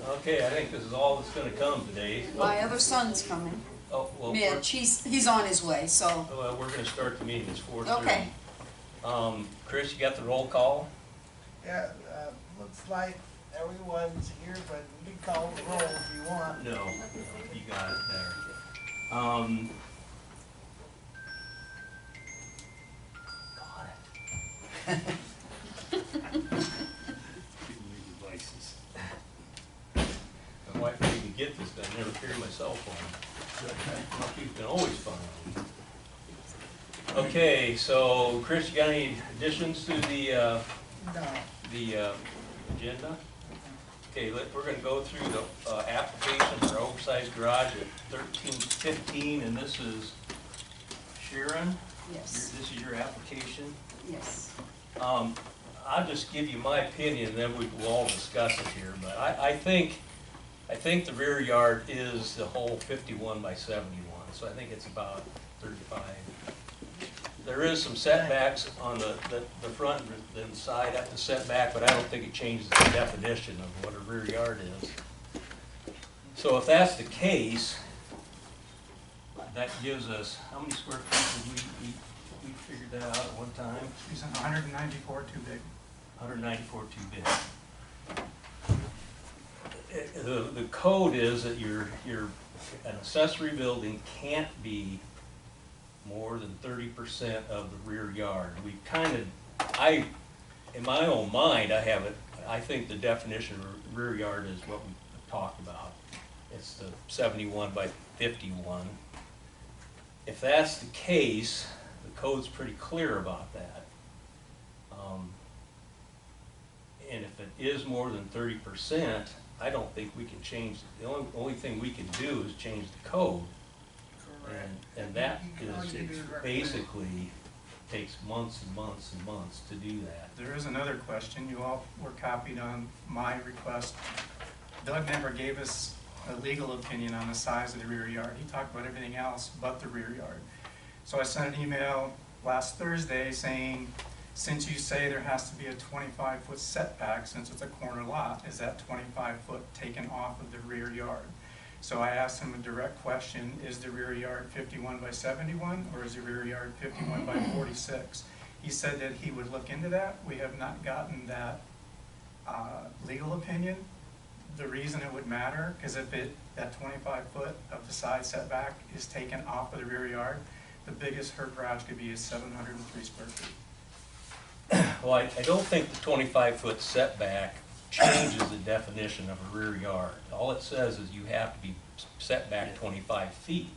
Okay, I think this is all that's going to come today. My other son's coming. Oh, well, Mitch, he's on his way, so. well, we're going to start the meeting. It's 4:30. Okay. Chris, you got the roll call? Yeah, looks like everyone's here, but you can call the roll if you want. No, you got it there. Got it. My wife made me get this, but I never carry my cell phone. You can always find it. Okay, so Chris, you got any additions to the No. Agenda? Okay, we're going to go through the application for oversized garage at 1315, and this is Sharon. Yes. This is your application. Yes. I'll just give you my opinion, and then we will all discuss it here. But I think the rear yard is the whole 51 by 71, so I think it's about 35. There is some setbacks on the front and side at the setback, but I don't think it changes the definition of what a rear yard is. So if that's the case, that gives us, how many square feet did we figured that out at one time? He's 194 too big. 194 too big. The code is that an accessory building can't be more than 30% of the rear yard. We kind of, in my own mind, I think the definition of rear yard is what we talked about. It's the 71 by 51. If that's the case, the code's pretty clear about that. And if it is more than 30%, I don't think we can change, the only thing we can do is change the code. And that is, it basically takes months and months and months to do that. There is another question. You all were copied on my request. Doug never gave us a legal opinion on the size of the rear yard. He talked about everything else but the rear yard. So I sent an email last Thursday saying, since you say there has to be a 25-foot setback since it's a corner lot, is that 25-foot taken off of the rear yard? So I asked him a direct question, is the rear yard 51 by 71 or is the rear yard 51 by 46? He said that he would look into that. We have not gotten that legal opinion. The reason it would matter, because if that 25-foot of the side setback is taken off of the rear yard, the biggest her garage could be is 703 square feet. Well, I don't think the 25-foot setback changes the definition of a rear yard. All it says is you have to be set back 25 feet.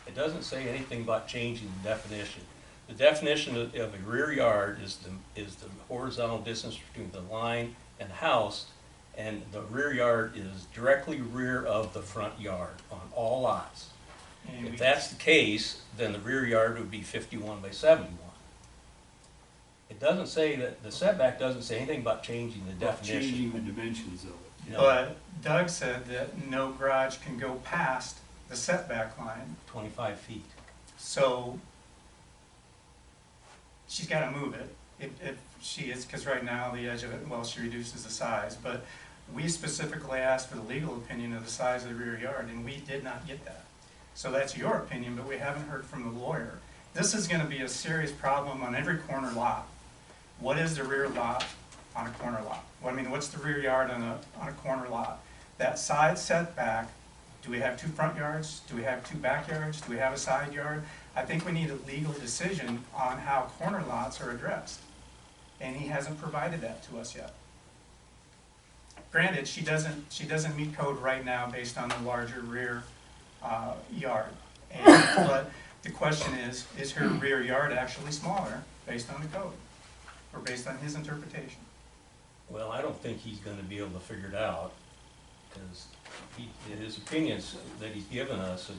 It doesn't say anything about changing the definition. The definition of a rear yard is the horizontal distance between the line and the house, and the rear yard is directly rear of the front yard on all lots. And if that's the case, then the rear yard would be 51 by 71. It doesn't say that, the setback doesn't say anything about changing the definition. Changing the dimensions of it. No. But Doug said that no garage can go past the setback line. 25 feet. So she's got to move it if she is, because right now the edge of it, well, she reduces the size. But we specifically asked for the legal opinion of the size of the rear yard, and we did not get that. So that's your opinion, but we haven't heard from the lawyer. This is going to be a serious problem on every corner lot. What is the rear lot on a corner lot? What's the rear yard on a corner lot? That side setback, do we have two front yards? Do we have two back yards? Do we have a side yard? I think we need a legal decision on how corner lots are addressed. And he hasn't provided that to us yet. Granted, she doesn't meet code right now based on the larger rear yard. But the question is her rear yard actually smaller based on the code? Or based on his interpretation? Well, I don't think he's going to be able to figure it out, because his opinions that he's given us,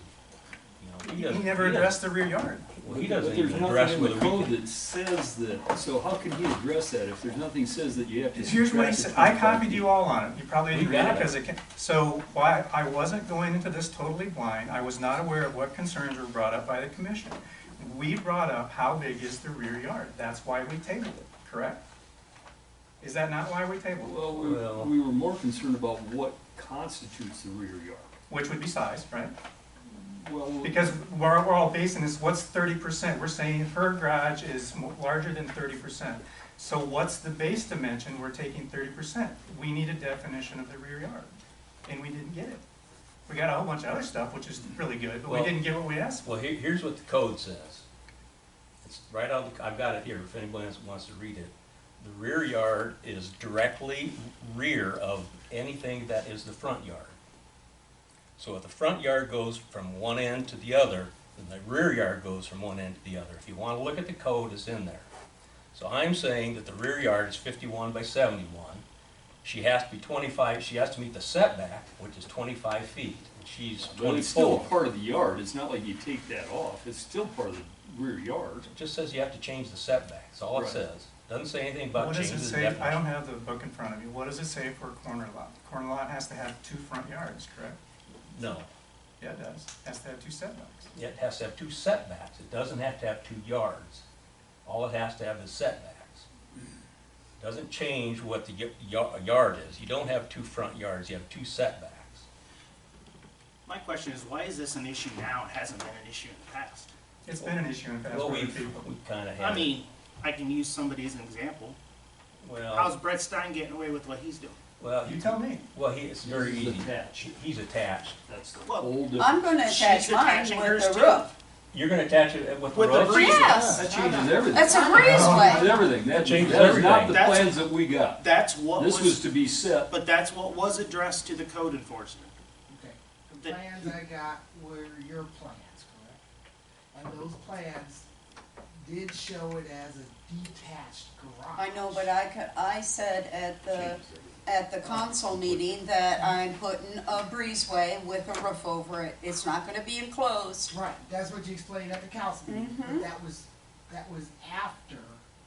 he never addressed the rear yard. Well, he doesn't But there's even address nothing in the whether we code that says that, so how can he address that if there's nothing says that you have to? Here's what he said. I copied you all on it. You probably didn't read it got because it came. So why I wasn't going into this totally blind. I was not aware of what concerns were brought up by the commission. We brought up how big is the rear yard. That's why we tabled it, correct? Is that not why we tabled it? Well, we were more concerned about what constitutes the rear yard. Which would be size, right? Well, Because we're all basing this, what's 30%? We're saying her garage is larger than 30%. So what's the base dimension? We're taking 30%. We need a definition of the rear yard, and we didn't get it. We got a whole bunch of other stuff, which is really good, but we Well- didn't get what we asked for. Well, here's what the code says. It's right on, I've got it here, if anybody else wants to read it. The rear yard is directly rear of anything that is the front yard. So if the front yard goes from one end to the other, then the rear yard goes from one end to the other. If you want to look at the code, it's in there. So I'm saying that the rear yard is 51 by 71. She has to be 25, she has to meet the setback, which is 25 feet, and she's but it's still a 24. part of the yard. It's not like you take that off. It's still part of the rear yard. It just says you have to change the setback, that's all it Right. says. Doesn't say anything about What does changing it the say? definition. I don't have the book in front of me. What does it say for a corner lot? Corner lot has to have 2 front yards, correct? No, Yeah, it does. Has to have 2 setbacks. it has to have 2 setbacks, it doesn't have to have 2 yards. All it has to have is setbacks. Doesn't change what the yard is, you don't have 2 front yards, you have 2 setbacks. My question is, why is this an issue now? It hasn't been an issue in the past. It's been an issue in past Well, for other we people. kinda I have, mean, I can use somebody as an example. well, How's Brett Stein getting away with what he's doing? well, You tell me. well, it's very He's easy. attached. He's attached. That's the Well, whole difference. I'm gonna attach She's mine attaching with hers the too. roof. You're gonna attach it with the With the roof? breeze. Yes. That changes everything. That's a Changes breezeway. everything. That Changes that is not everything. the That's- plans that we got. That's what This was was, to be set. but that's what was addressed to the code enforcement. Okay, the The- plans I got were your plans, correct? And those plans did show it as a detached garage. I know, but I said at the council meeting that I'm putting a breezeway with a roof over it. It's not gonna be enclosed. Right, that's what you explained at the council meeting, but that was after.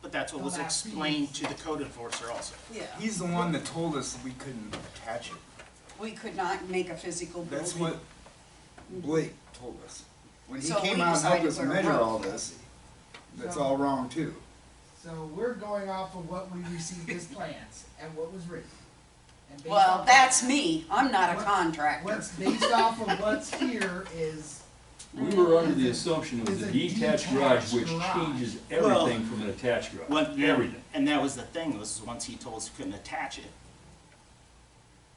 But that's what was The last explained to piece. the code enforcer also. Yeah. He's the one that told us we couldn't attach it. We could not make a physical building. That's what Blake told us. When he So came we out and helped decided us to put a measure roof. all this, that's So- all wrong too. So we're going off of what we received as plans and what was written. And based Well, off that's that, me. I'm not a What- contractor. What's based off of what's here is, We were under the assumption it was It's a a detached garage, which detached garage. changes Well, everything from an attached garage. When- Everything. And that was the thing, was once he told us he couldn't attach it,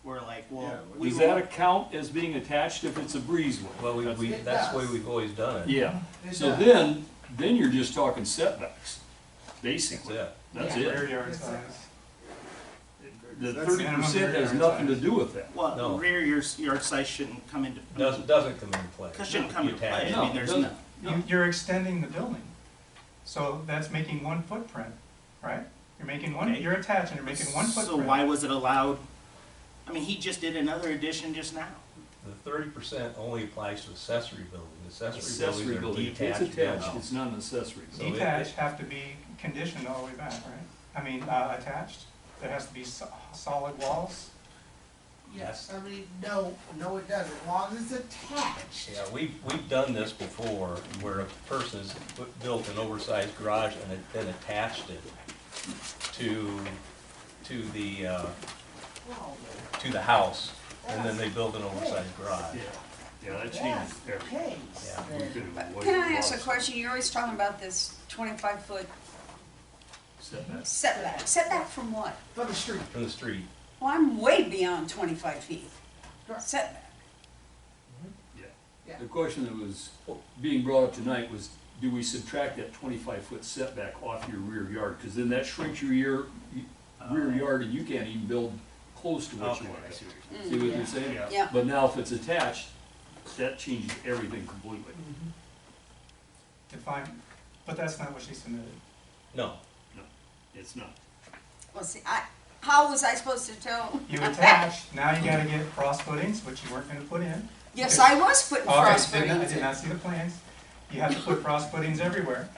we're like, well, Yeah, we Does that won't. account as being attached if it's a breezeway? Well, It that's the way does. we've always done it. Yeah, It so does. then you're just talking setbacks, That's basically. it. That's Yeah. it. Rear yard It's a- size. The That's 30% has nothing to do with that. Well, No. rear yard size shouldn't come into, Doesn't come into play. It shouldn't come into play. Detached. I No, mean, it there's doesn't. no, You're extending the building. So that's making 1 footprint, right? You're making one, Okay. you're attaching, you're making 1 footprint. so why was it allowed? I mean, he just did another addition just now. The 30% only applies to accessory buildings. Accessory Accessory building, buildings if are it's detached attached, buildings. it's not an accessory. So it- Detached have to be conditioned all the way back, right? I mean, attached, there has to be solid walls. yes, I mean, no, it doesn't, as long as it's attached. Yeah, we've done this before, where a person has built an oversized garage and then attached it to the house, and then they build an oversized garage. Yeah, that That's changes the everything. case, Yeah. We then. could have avoided Can I lot ask a of question? You're always talking about this 25-foot setbacks. setback. Setback from what? From the street. From the street. Well, I'm way beyond 25 feet. Correct. Setback. Yeah. Yeah. The question that was being brought up tonight was, do we subtract that 25-foot setback off your rear yard? Because then that shrinks your rear yard and you can't even build close to what you Okay, want I to. see what you're See what you're saying? Yeah. Yeah. But now if it's attached, that changes everything completely. Define, but that's not what she submitted. No, It's not. Well, see, how was I supposed to tell? You attached, now you gotta get frost footings, which you weren't gonna put in. Yes, I was putting Okay, frost I footings did in. not see the plans. You have to put frost footings everywhere.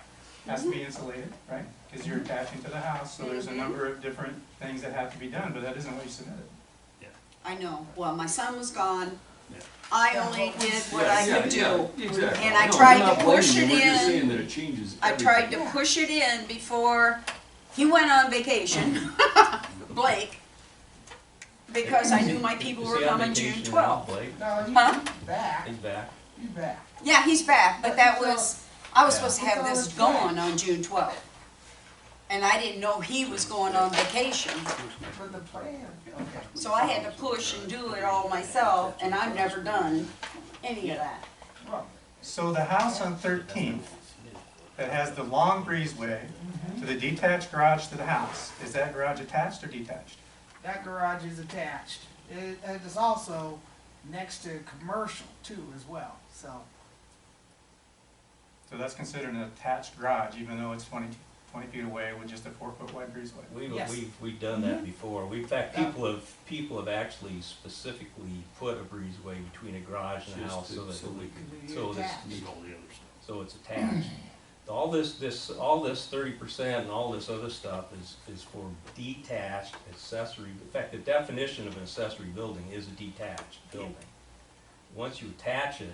Has to be insulated, right? Because you're attaching to the house, so there's a number of different things that have to be done, but that isn't what you submitted. I know. Well, my son was gone. Yeah. I only did what I could do. Exactly. And I No, tried we're not to push blaming you. it We're just in. saying that it changes I everything. tried to push it in before He went on vacation, Blake, because I knew my people Is were he on coming June vacation now, 12th. Blake? No, he's Huh? back, He's back. he's back. Yeah, he's back, but that was, I was Yeah. supposed to have this going on June 12th. And I didn't know he was going on vacation, But the plan, okay. so I had to push and do it all myself, and I've never done any of that. Well, So the house on 13th that has the long breezeway to the detached garage to the house, is that garage attached or detached? that garage is attached. It is also next to commercial too as well, so. So that's considered an attached garage, even though it's 20 feet away with just a 4-foot wide breezeway. Yes. We've done that before. In fact, people have actually specifically put a breezeway between a garage and a Just house to- so that so we can so be this, attached. Need all the other stuff. so it's attached. All this 30% and all this other stuff is for detached accessory. In fact, the definition of an accessory building is a detached building. Once you attach it,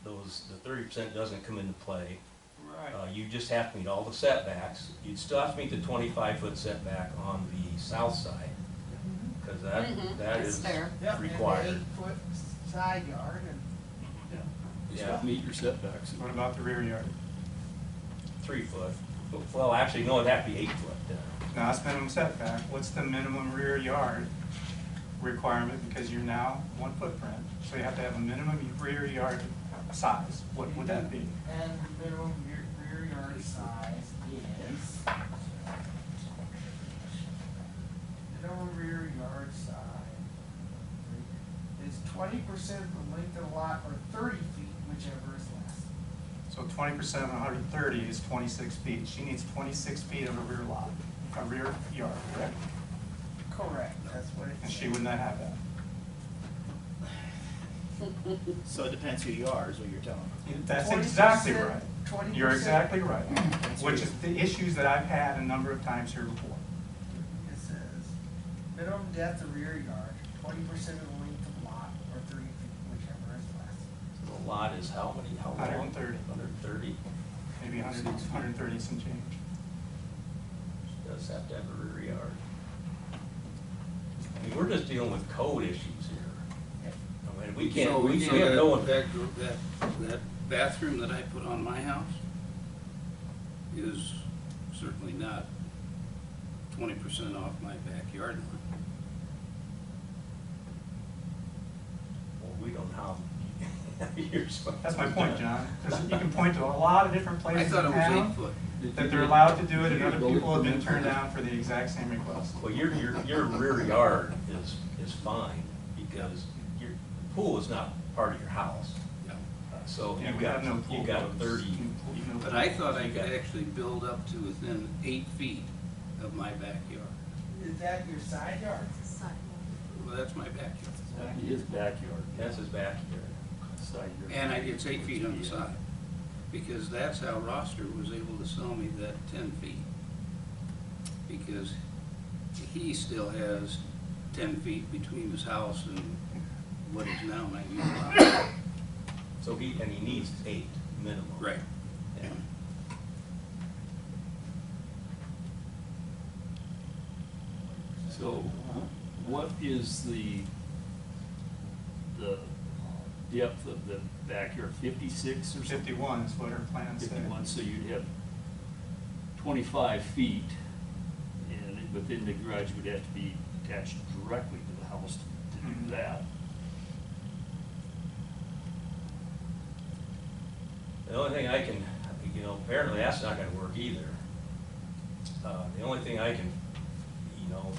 the 30% doesn't come into play. Right. You just have to meet all the setbacks. You'd still have to meet the 25-foot setback on the south side, because that It's is there. Yep, required. and 8-foot side yard and. Just Yeah. have to meet your setbacks. What about the rear yard? 3 foot. Well, actually, no, it'd have to be 8 foot. Now, that's minimum setback. What's the minimum rear yard requirement? Because you're now 1 footprint, so you have to have a minimum rear yard size. What would that be? And minimum rear yard size is. Minimum rear yard size is 20% of the length of the lot or 30 feet, whichever is less. So 20% of 130 is 26 feet. She needs 26 feet of a rear lot, a rear yard, correct? Correct, that's what it And is. she would not have that. So it depends who you are, is what you're telling me. That's exactly 20%, right. 20%. You're exactly right, which is the issues that I've had a number of times here before. It says, minimum depth of rear yard, 20% of the length of lot, or 30 feet, whichever is less. The lot is how many, how long? 130. 130. Maybe 130 some change. Does have to have a rear yard. I mean, we're just dealing with code issues here. I mean, we can't, So we so can't know. that bathroom that I put on my house is certainly not 20% off my backyard line. Well, we don't know how. Years. That's my point, John. Because you can point to a lot of different I places thought in it was 8 town foot. that they're allowed to do it, and other people have been turned down for the exact same request. Well, your rear yard is fine, because your pool is not part of your house. Yeah. So Yeah, you've we got, have no pool you've got codes. 30. But I thought I could actually build up to within 8 feet of my backyard. Is that your side yard? Well, that's my backyard. That'd be his backyard, That's his backyard. side yard. And it's 8 feet on the side, because that's how Roster was able to sell me that 10 feet. Because he still has 10 feet between his house and what is now my new lot. So he needs 8 minimum. Right. Yeah. So what is the depth of the backyard, 56 or something? 51 is what her plan said. 51, so you'd have 25 feet, and within the garage would have to be attached directly to the house to Mhm. do that. The only thing I can, apparently that's not gonna work either. The only thing I can,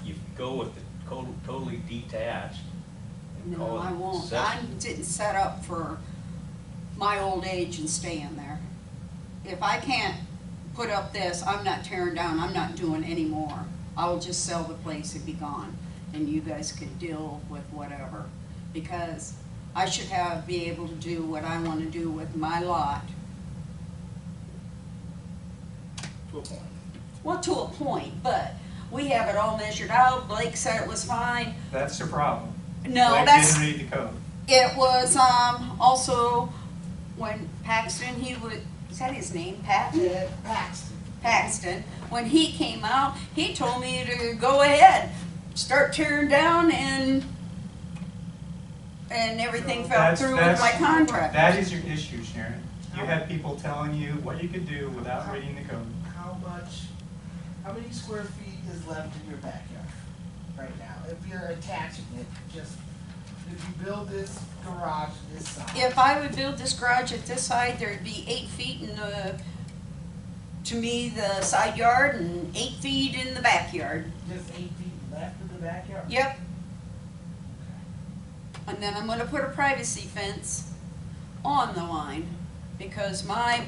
you go with the totally detached and No, call it I won't. accessory. I didn't set up for my old age and staying there. If I can't put up this, I'm not tearing down, I'm not doing any more. I'll just sell the place and be gone, and you guys can deal with whatever. Because I should be able to do what I wanna do with my lot. To a point. Well, to a point, but we have it all measured out. Blake said it was fine. That's your problem. No, Blake that's. didn't read the code. It was, also, when Paxton, is that his name, Pat? Paxton. Paxton, when he came out, he told me to go ahead, start tearing down and everything fell through with my contract. That is your issue, Sharon. You had people telling you what you could do without reading the code. How many square feet is left in your backyard right now? If you're attaching it, just, if you build this garage this size. If I would build this garage at this side, there'd be 8 feet in the, to me, the side yard and 8 feet in the backyard. Just 8 feet left of the backyard? Yep. And then I'm gonna put a privacy fence on the line, because my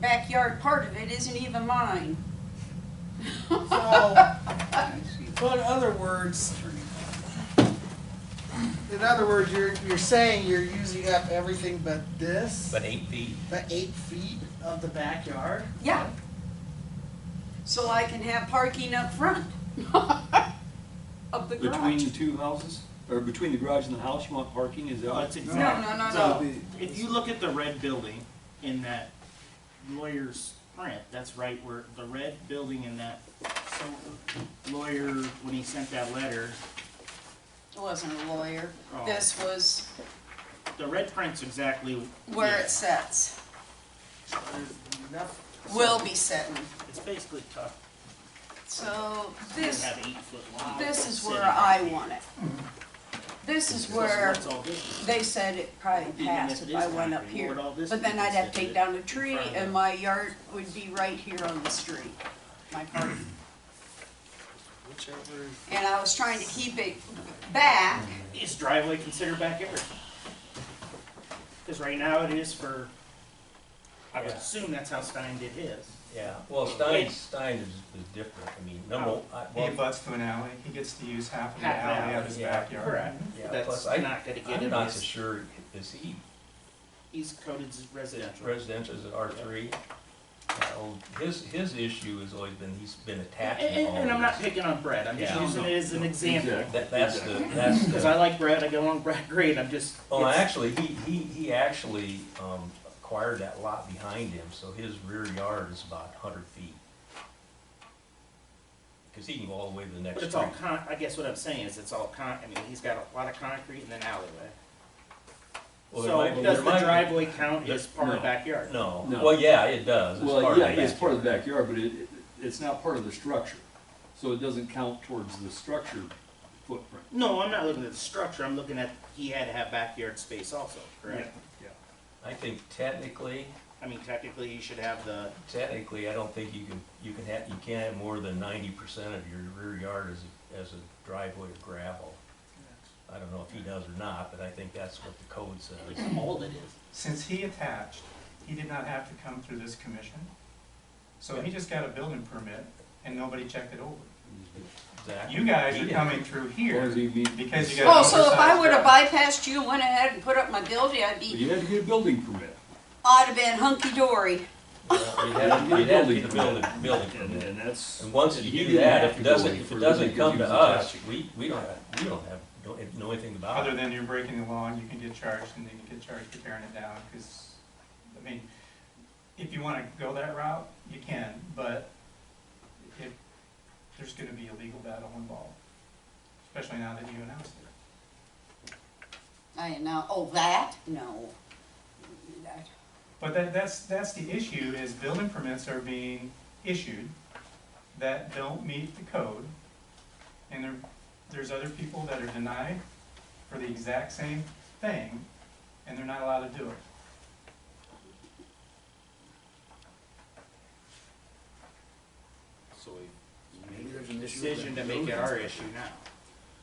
backyard part of it isn't even mine. So, I see. but in other words, you're saying you're using up everything but this? But 8 feet, But 8 feet of the backyard? Yeah. So I can have parking up front of the Between garage. the two houses, or between the garage and the house, you want parking, is that? Well, what- it's No, exact. no, no, So, no. if you look at the red building in that lawyer's print, that's right where the red building in that, so lawyer, when he sent that letter, It wasn't a lawyer. Oh. This was the red print's exactly. where yeah, it sets. There's enough. Will be setting. It's basically tough. So You this, have 8 foot long. this is sitting where right I here. want it. This is So where what's all this? they said it probably Even passed if if it I is went up concrete, here. what all this But then is I'd have to considered take down a in tree front of and it. my yard would be right here on the street. My part. And I was trying to keep it back. Is driveway considered backyard? Because right now it is for, I would Yeah. assume that's how Stein did his. yeah. Well, Stein is different. I mean, Oh, He abuts to an alley, he gets to use half of the Half the alley of alley, his yeah, backyard. Correct. Yeah, That's plus not gonna get I'm him not so his, sure, is he he's coded as residential. residential, is it R3? His issue has always been, he's been attaching all And I'm not these. picking on Brett, I'm just Yeah. using it as an example. Exactly. That's Because I the, like Brett, I get along with Brett great, I'm just. well, it's- actually, he actually, acquired that lot behind him, so his rear yard is about 100 feet. Because he can go all the way to the next But it's street. all I guess what I'm saying is it's all I mean, he's got a lot of concrete and then alleyway. Well, there So might be- does there the might be- driveway count as part of No. backyard? No, No. well, yeah, it does. It's Well, part yeah, of the it's part of the backyard. backyard, but it's not part of the structure, so it doesn't count towards the structure footprint. No, I'm not looking at the structure, I'm looking at, he had to have backyard space also, correct? Yeah. I think technically, I mean, technically, you should have the, I don't think you can't have more than 90% of your rear yard as a driveway or gravel. I don't know if he does or not, but I think that's what the code says. all it is. Since he attached, he did not have to come through this commission. So he just got a building permit and nobody checked it over. Exactly. You guys He are didn't. coming through As here long as you meet, because you got Oh, an so if I oversized would have garage. bypassed you and went ahead and put up my building, you had to get a building permit, I'd have been hunky-dory. Well, you'd have to get a building permit. and that's. And once and you he do didn't that, have if to it go doesn't, any if it further doesn't because come he to was us, attaching. we don't know anything about Other it. than you're breaking the law and you can get charged and then you get charged for tearing it down, because, I mean, if you wanna go that route, you can, but if, there's gonna be a legal battle involved, especially now that you announced it. I know, oh, that? No. That- But that's the issue, is building permits are being issued that don't meet the code, and there's other people that are denied for the exact same thing, and they're not allowed to do it. So we Maybe made there's a an issue with decision to that make it building our inspection. issue now.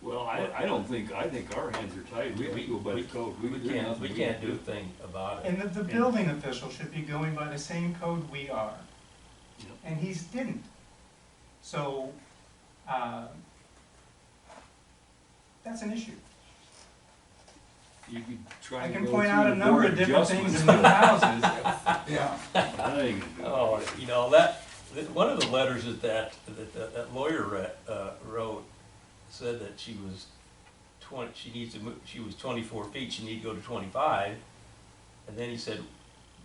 Well, I think our hands are tied, we go by the code. We there's can't, nothing we can can't do a thing about it. And the building official should be going by the same code we are, Yep. and he's didn't. So, that's an issue. You could try I and can go point through out the a number board of different things adjustments. in new houses. Yeah. That ain't gonna do it. Oh, you know, one of the letters that lawyer wrote said that she was she needs to move, she was 24 feet, she needed to go to 25. And then he said,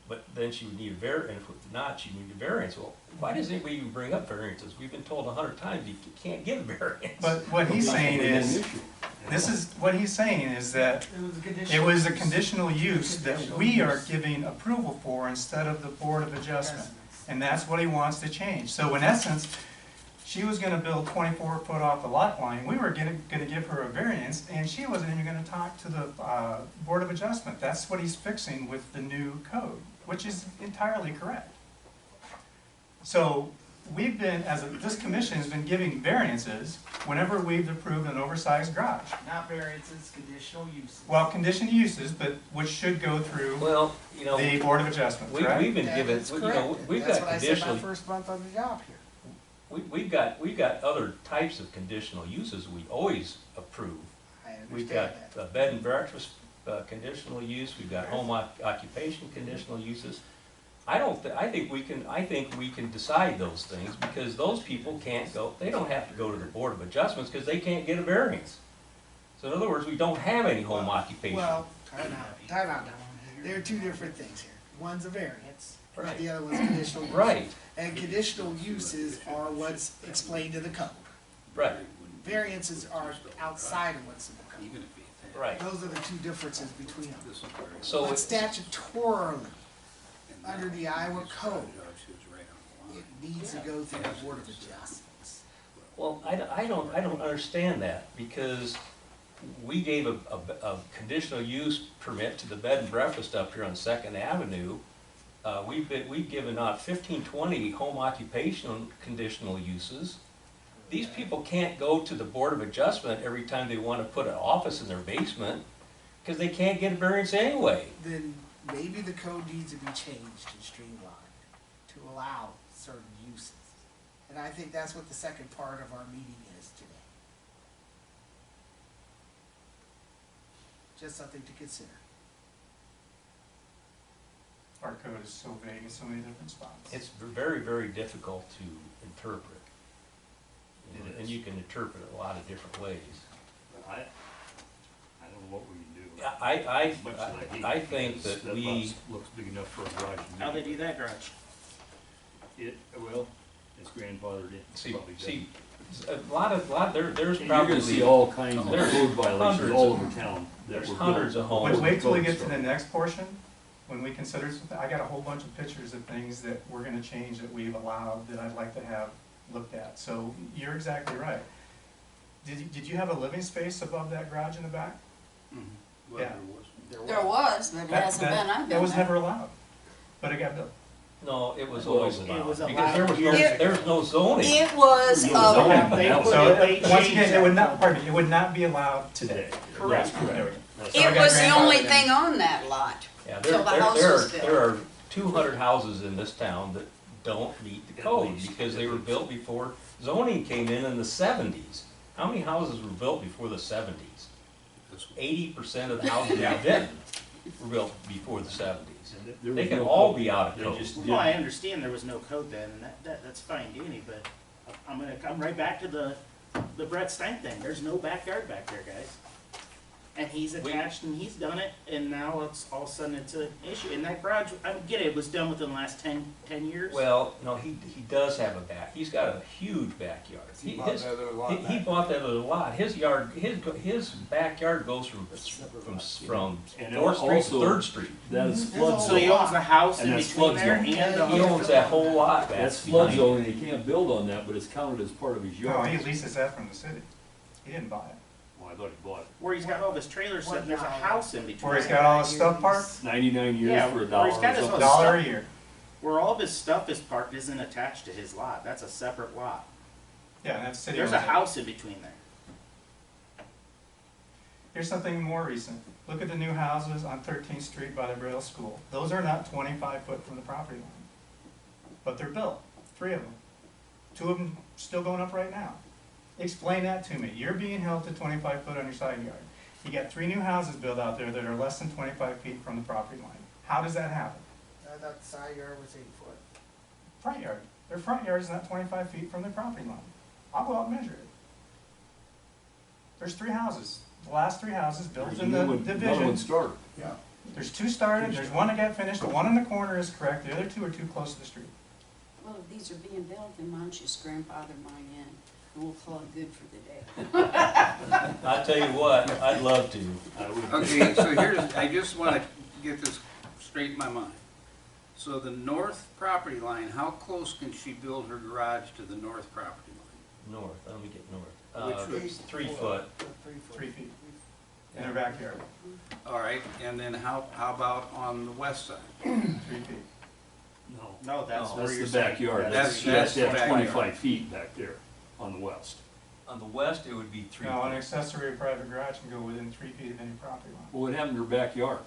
but then she would need a and if not, she'd need a variance. Well, why does anybody even bring up variances? We've been told 100 times you can't get a variance. But what he's saying is, Issue. this is, what he's saying is that it was a conditional use that we are giving approval for instead of the Board of Adjustment. And that's what he wants to change. So in essence, she was gonna build 24 foot off the lot line, we were gonna give her a variance, and she wasn't even gonna talk to the Board of Adjustment. That's what he's fixing with the new code, which is entirely correct. So we've been, this commission has been giving variances whenever we've approved an oversized garage. Not variances, conditional uses. Well, conditional uses, but which should go through Well, you know, the Board of Adjustment, correct? we've been given, That's you know, correct. we've That's got what I said conditional, my first month on the job here. we've got other types of conditional uses we always approve. I We've understand got that. bed and breakfast conditional use, we've got home occupation conditional uses. I think we can decide those things, because those people can't go, they don't have to go to the Board of Adjustments, because they can't get a variance. So in other words, we don't have any home occupation. Well, time out now. There are two different things here. One's a variance, Right. the other one's conditional use. Right, And conditional uses are what's explained in the code. right, Variances are outside of what's in the code. Even if he had- right. Those are the two differences between them. This is where he- So But it's, statutorily, and under the now Iowa his code, garage is right on the line. it needs to go through the Board of Adjustments. well, I don't understand that, because we gave a conditional use permit to the bed and breakfast up here on Second Avenue. We've given out 15, 20 home occupation conditional uses. These people can't go to the Board of Adjustment every time they want to put an office in their basement, because they can't get a variance anyway. Then maybe the code needs to be changed and streamlined to allow certain uses. And I think that's what the second part of our meeting is today. Just something to consider. Our code is so vague in so many different spots. It's very, very difficult to interpret. And you can interpret it a lot of different ways. I don't know what we can do. I Much as hate I it, think because that we, lot looks big enough for a garage. to How me. they do that garage? Well, it's grandfathered in. see, Probably see, a lot, there's You're probably. gonna see all kinds of There's code violations hundreds all of- over town that there's were hundreds built of homes. before Wait till we code get to the started. next portion, when we consider something, I got a whole bunch of pictures of things that we're gonna change that we've allowed that I'd like to have looked at. So you're exactly right. Did you have a living space above that garage in the back? Mhm. Well, Yeah. there was. There was, but it hasn't been, I've That been was there. never allowed, but it got built. No, it was Well, always it allowed, was because there was allowed no, years there was no zoning. It was, No zoning. They That was- put So, it- they once changed again, it would that. not, pardon me, it would not be allowed today. Correct. That's correct. That's- So I it got was the only grandfathered in. thing on that lot. Yeah, Till the house was built. there are 200 houses in this town that don't meet the At code, least. because they were built before zoning came in the 70s. How many houses were built before the 70s? This one. 80% of the houses in Vinton were built before the 70s. And there They was can no all code. be out of They code. just Well, I didn't. understand there was no code then, and that's fine, Danny, but I'm gonna come right back to the Brett Stein thing. There's no backyard back there, guys. And he's attached and he's done it, and now it's all of a sudden it's an issue. And that garage, I get it, it was done within the last 10 years. Well, no, he does have a he's got a huge backyard. He bought his- that other lot he back. bought that other lot. His yard, his backyard goes from And 4th Street to also- 3rd Street. That is There's flood a So he zone. owns the house And in that's between flood there zone. and the He house. owns that whole lot back That's flood behind zone, him. and he can't build on that, but it's counted as part of his No, yard. he leases that from the city. He didn't buy it. Well, I thought he bought it. Where he's got all his trailers sitting, there's a house in between. Where he's got all his stuff parked, 99 years Yeah, for where a dollar he's or got his something. own $1 a year. Where all of his stuff is parked isn't attached to his lot. That's a separate lot. Yeah, and that's city. There's owns a it. house in between there. Here's something more recent. Look at the new houses on 13th Street by the Braille School. Those are not 25 foot from the property line. But they're built, 3 of them. 2 of them still going up right now. Explain that to me. You're being held to 25 foot on your side yard. You got 3 new houses built out there that are less than 25 feet from the property line. How does that happen? I thought the side yard was 8 foot. Front yard. Their front yard is not 25 feet from their property line. I'll go out and measure it. There's 3 houses. The last 3 houses built in the Another one division. started. Yeah. There's two started, there's one that got finished, the one in the corner is correct, the other two are too close to the street. Well, if these are being built, then why don't you just grandfather mine in, and we'll call it good for the day. I tell you what, I'd love to. I would- Okay, so here's, I just wanna get this straight in my mind. So the north property line, how close can she build her garage to the north property line? North, let me get north. Which was- 3 foot. 3 feet in her backyard, All right, and then how about on the west side? 3 feet. No, No, that's No, where that's you're the saying. backyard, That's- she has to that's have the 25 backyard. feet back there on the west. On the west, it would be 3 No, an feet. accessory private garage can go within 3 feet of any property line. Well, what happened to her backyard?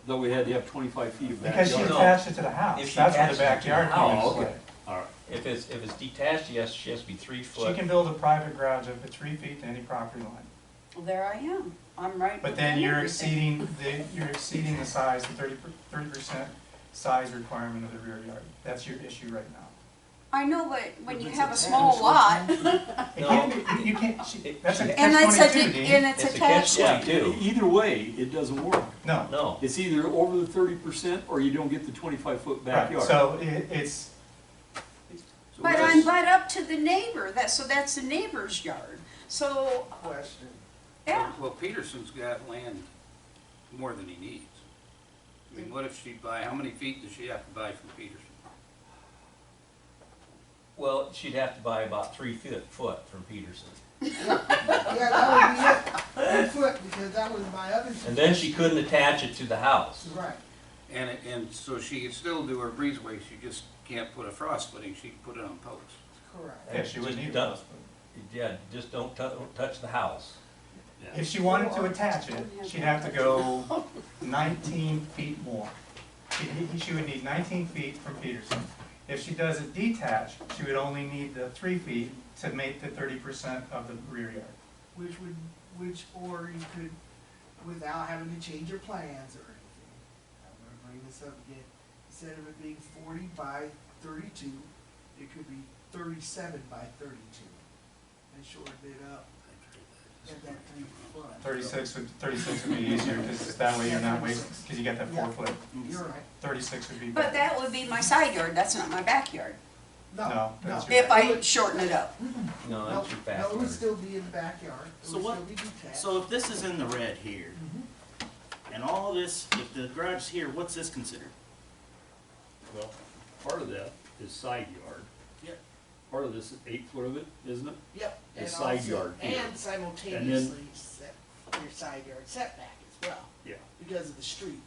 Though we had to have 25 feet of Because she backyard. No. attached it to the house, If she that's where the attached it to the backyard house, comes in okay. play. All right, If it's detached, yes, she has to be 3 She foot. can build a private garage up to 3 feet to any property line. Well, there I am, I'm right. But then you're exceeding the size, the 30% size requirement of the rear yard. That's your issue right now. I know, but when If you it's have a attached, small lot, It can't be, you can't, that's a and it's catch-22, Dean. and it's It's a attached. catch-22. either way, it doesn't work. No. No, It's either over the 30% or you don't get the 25-foot Right, backyard. so it's, So But that's- I'm butt up to the neighbor, so that's the neighbor's yard, so, Question. yeah. Well, Peterson's got land more than he needs. I mean, what if she buy, how many feet does she have to buy from Peterson? well, she'd have to buy about 3 foot from Peterson. Yeah, that would be it, 1 foot, because that was my other. And then she couldn't attach it to the house. Right. And so she could still do her breezeway, she just can't put a frost footing, she can put it on posts. Correct. yeah, she would Just need don't- those. Yeah, just don't touch the house. If she wanted to attach it, she'd have to go 19 feet more. She would need 19 feet from Peterson. If she does it detached, she would only need the 3 feet to make the 30% of the rear yard. Or you could, without having to change your plans or anything. I'm gonna bring this up again. Instead of it being 40 by 32, it could be 37 by 32. And shorten it up, get that 3 foot. 36 would be easier, because that way you're not wasting, because you got that 4 foot. You're right. 36 would be But better. that would be my side yard, that's not my backyard, No, that's no. your if I shorten it up. No, No, that's your no, it would backyard. still be in the backyard. It So would what- still be detached. So if this is in the red here, and all this, if the garage is here, what's this considered? Well, part of that is side yard. Yep. Part of this is 8 foot of it, isn't it? Yep. The and side also- yard here. And simultaneously set your side yard setback as well, Yeah. because of the street.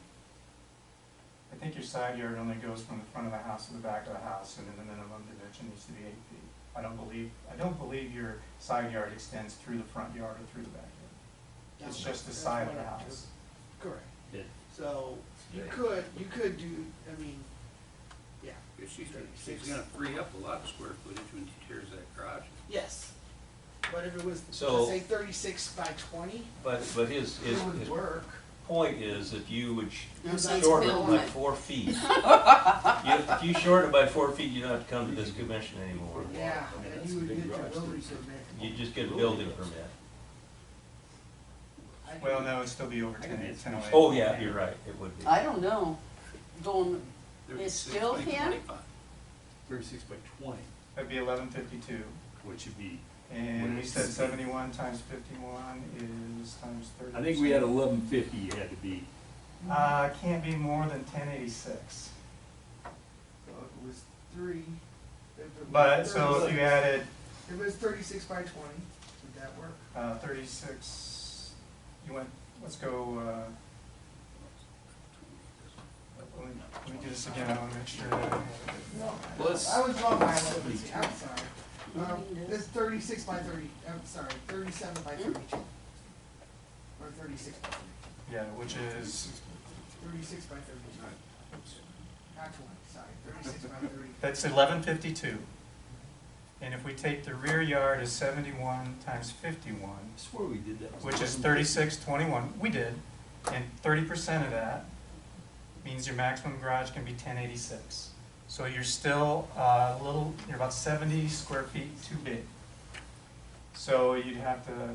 I think your side yard only goes from the front of the house to the back of the house, and then the minimum dimension needs to be 8 feet. I don't believe your side yard extends through the front yard or through the backyard. It's just the That's side of what the I- house. Correct. Yeah. So you could do, I mean, yeah, Because she's gonna free up a lot of square footage when she tears that garage. yes. But if it was, So- let's say 36 by 20, But his it would work. point is, if you would Yes, that's shorten it building by it. 4 feet, if you shorten it by 4 feet, you don't have to come to this commission anymore. Yeah, I mean, and that's you a would big get your garage, building 36. permit. You just get a building permit. I Well, could- no, it'd still be over 1008. Oh, yeah, you're right, it would be. I don't know, going, 36 still by can? 25. 36 by 20, That'd be 1152. which would be, And we said 71 times 51 is times 30. I think we had 1150 you had to be. Can't be more than 1086. So if it was 3. If it was But, so if 36 you added If it was 36 by 20, would that work? 36, you went, let's go, let me do this again, I wanna make sure that I have it. No, Well, let's- I was wrong by 11, I'm sorry. It's 36 by 30, I'm sorry, 37 by 32. Or 36 by 32. Yeah, which is, 36 by 32. Not 20, sorry, 36 by 30. that's 1152. And if we take the rear yard as 71 times 51, I swear we did that. which is 3621, we did, and 30% of that means your maximum garage can be 1086. So you're still you're about 70 square feet too big. So you'd have to,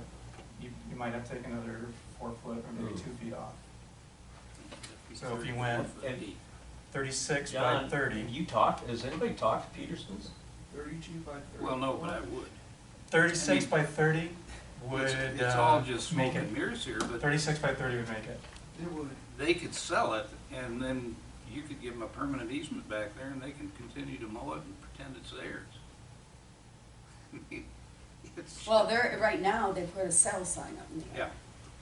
you might have to take another 4 foot or maybe 2 feet off. So if you went 36 by John, 30, have you talked, has anybody talked to Peterson's? 32 by 30. Well, no, but I would. 36 by 30 would It's all just make smoke it. and mirrors here, but 36 by 30 would make it. It would. they could sell it, and then you could give them a permanent easement back there, and they can continue to mow it and pretend it's theirs. I mean, it's, Well, they're, right now, they put a sell sign up in there. yeah,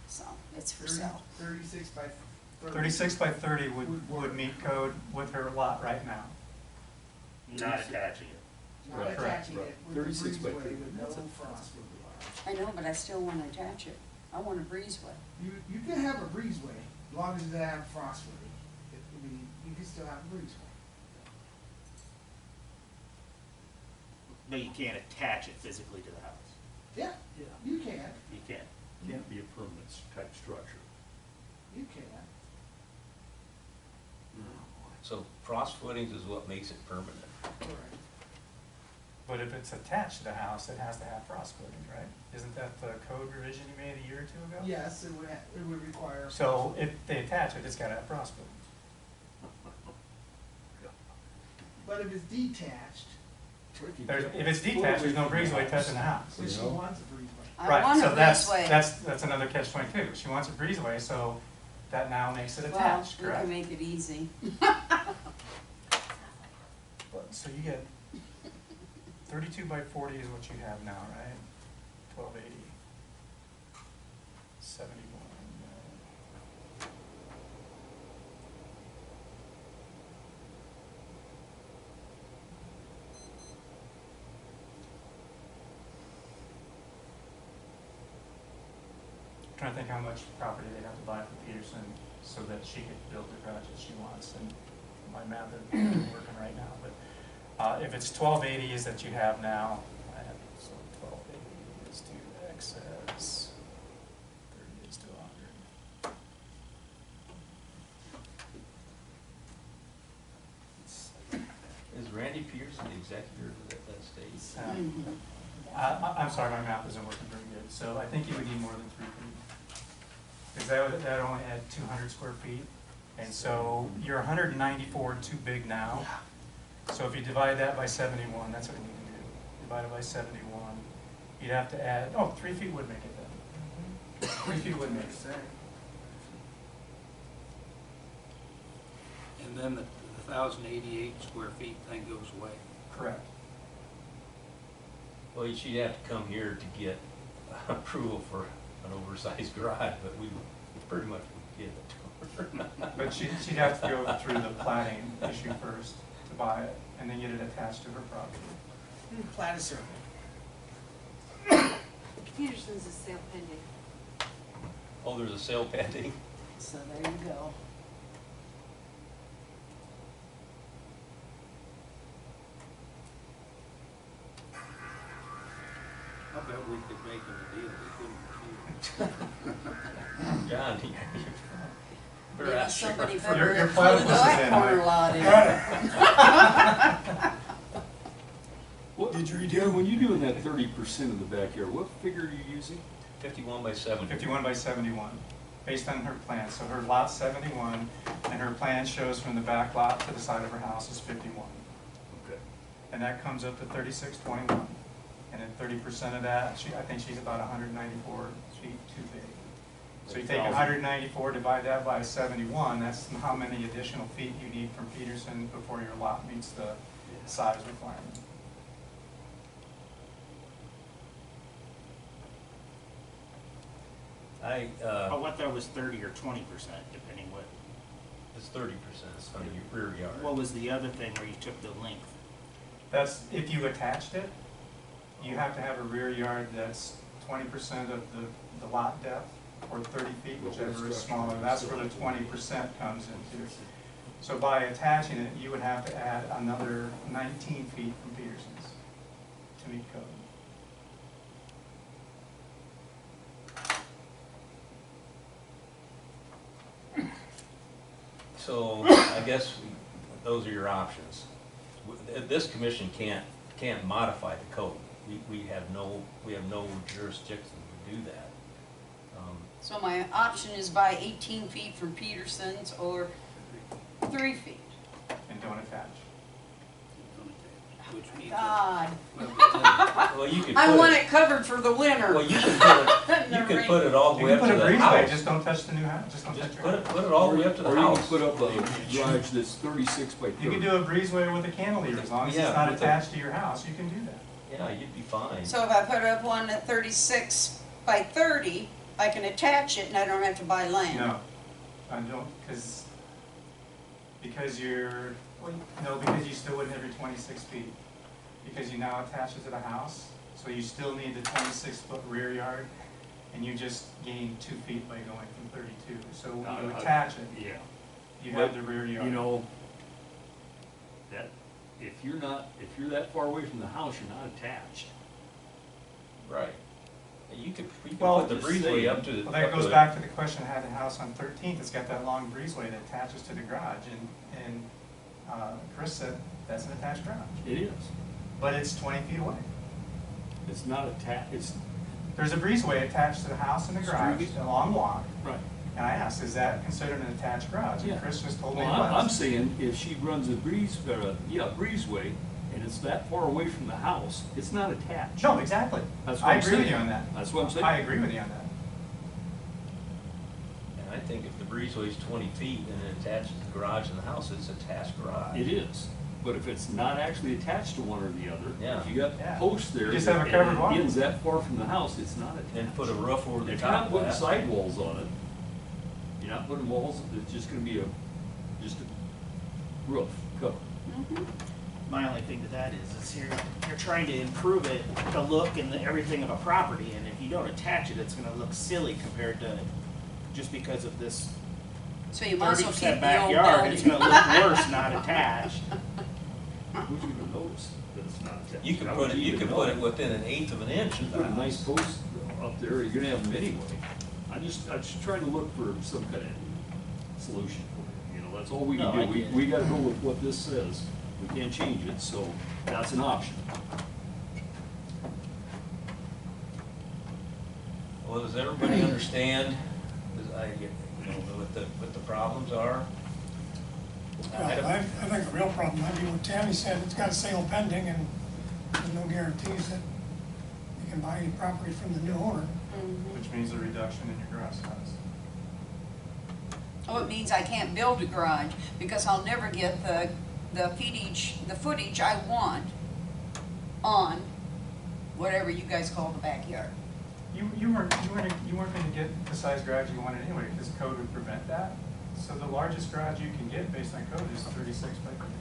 So, it's for sale. 36 by 30. 36 by 30 would meet code with her lot right now. Not attaching it. Not Right, attaching right. it with the 36 by breezeway 30, with no that's a- frost. I know, but I still wanna attach it. I want a breezeway. You can have a breezeway, as long as it doesn't have frost with it. I mean, you can still have a breezeway. But you can't attach it physically to the house. Yeah, Yeah. you can, You can't. Can't be a permanent type structure. you can. So frost footings is what makes it permanent. Correct. But if it's attached to the house, it has to have frost coating, right? Isn't that the code revision you made a year or two ago? Yes, it would require. So if they attach it, it's gotta have frost coating. But if it's detached, If it's detached, there's no breezeway touching the house. then she know? wants a breezeway. I Right, want a so that's, breezeway. that's another catch 22. She wants a breezeway, so that now makes it Well, attached, we correct? can make it easy. So you get 32 by 40 is what you have now, right? 1280. 71. Trying to think how much property they'd have to buy for Peterson so that she could build the garage that she wants, and my math isn't working right now, but if it's 1280 is that you have now, so 1280 is to excess, 30 is to 100. Is Randy Peterson the executor of that state? I'm sorry, my math isn't working very good, so I think you would need more than 3 feet. Because that only had 200 square feet, and so you're 194 too big now. So if you divide that by 71, that's what you need to do. Divide it by 71, you'd have to add, 3 feet would make it then. 3 feet would make it. and then the 1,088 square feet thing goes away. Correct. Well, she'd have to come here to get approval for an oversized garage, but we pretty much would give it to her. But she'd have to go through the plating issue first to buy it, and then get it attached to her property. Plat a circle. Peterson's is sale pending. Oh, there's a sale pending? So there you go. I bet we could make them a deal we couldn't refuse. John, you better Maybe ask her. somebody Your better put platypus is that in, corner right? lot in. What, did you do, when you're doing that 30% of the backyard, what figure are you using? 51 by 70. 51 by 71, based on her plan. So her lot's 71, and her plan shows from the back lot to the side of her house is 51. Okay. And that comes up to 3621. And then 30% of that, I think she's about 194 feet too big. So you take 194, divide that by 71, that's how many additional feet you need from Peterson before your lot meets the size requirement. I, Oh, what that was 30 or 20%, depending what. it's 30% on your rear yard. What was the other thing where you took the length? That's, if you attached it, you have to have a rear yard that's 20% of the lot depth, or 30 feet, whichever is smaller. That's where the 20% comes into. So by attaching it, you would have to add another 19 feet from Peterson's to meet code. So I guess those are your options. This commission can't modify the code. We have no jurisdiction to do that. So my option is buy 18 feet from Peterson's, or 3 feet. and don't attach. Which means. God, Well, you could I put want it, it covered for the winter. well, you can put it, you can put it all the You way can up put to a the breezeway, house. just don't touch the new house, just don't touch Just your put house. it all the way up to the Or you house. can put up a garage that's 36 by 30. You can do a breezeway with a cantilever, as long as it's Yeah, not with a- attached to your house, you can do that. Yeah, you'd be fine. So if I put up one at 36 by 30, I can attach it and I don't have to buy land. No, I don't, because you're, no, because you still wouldn't have your 26 feet. Because you now attach it to the house, so you still need the 26-foot rear yard, and you just gain 2 feet by going from 32. So when you attach it, Yeah. you have the rear yard. You know, that, if you're that far away from the house, you're not attached. Right. You could Well, put the just breezeway saying. up to. Well, that up goes to back to the question I had the house on 13th, it's got that long breezeway that attaches to the garage, and Chris said that's an attached garage. It is. But it's 20 feet away. It's not attached, it's, There's a breezeway attached to the house and the garage, Street. a long walk, right. and I asked, is that considered an attached garage? Yeah. And Chris just told me Well, it was. I'm saying if she runs a breezeway, and it's that far away from the house, it's not attached. No, exactly. That's what I I'm agree with saying. you on that. That's what I'm saying. I agree with you on that. And I think if the breezeway's 20 feet and it attaches the garage and the house, it's a attached garage. It is, but if it's not actually attached to one or the other, Yeah. if you got Yeah. posts there, You just have a and covered it walk. ends that far from the house, it's not attached. And put a roof over the If you're top not of putting that. sidewalls on it, you're not putting walls, it's just gonna be just a roof cover. My only thing to that is you're trying to improve it, the look and everything of a property, and if you don't attach it, it's gonna look silly compared to, just because of this So you might as 30 well keep percent the old backyard, it's building. gonna look worse not attached. Who's even notice that it's not attached? You could How put would it, you even could know? put it within an eighth of an inch You of the put a nice house. post up there, you're gonna have them anyway. I'm just trying to look for some kind of solution for it, you know, that's all we No, can I do. get it. We gotta go with what this says. We can't change it, so that's an option. Well, does everybody understand, what the problems are? I don't- I think the real problem might be what Tammy said, it's got a sale pending and there's no guarantees that you can buy any property from the new owner. Which means a reduction in your garage size. Oh, it means I can't build a garage because I'll never get the footage I want on whatever you guys call the backyard. You weren't gonna get the size garage you wanted anyway, because code would prevent that. So the largest garage you can get based on code is 36 by 30.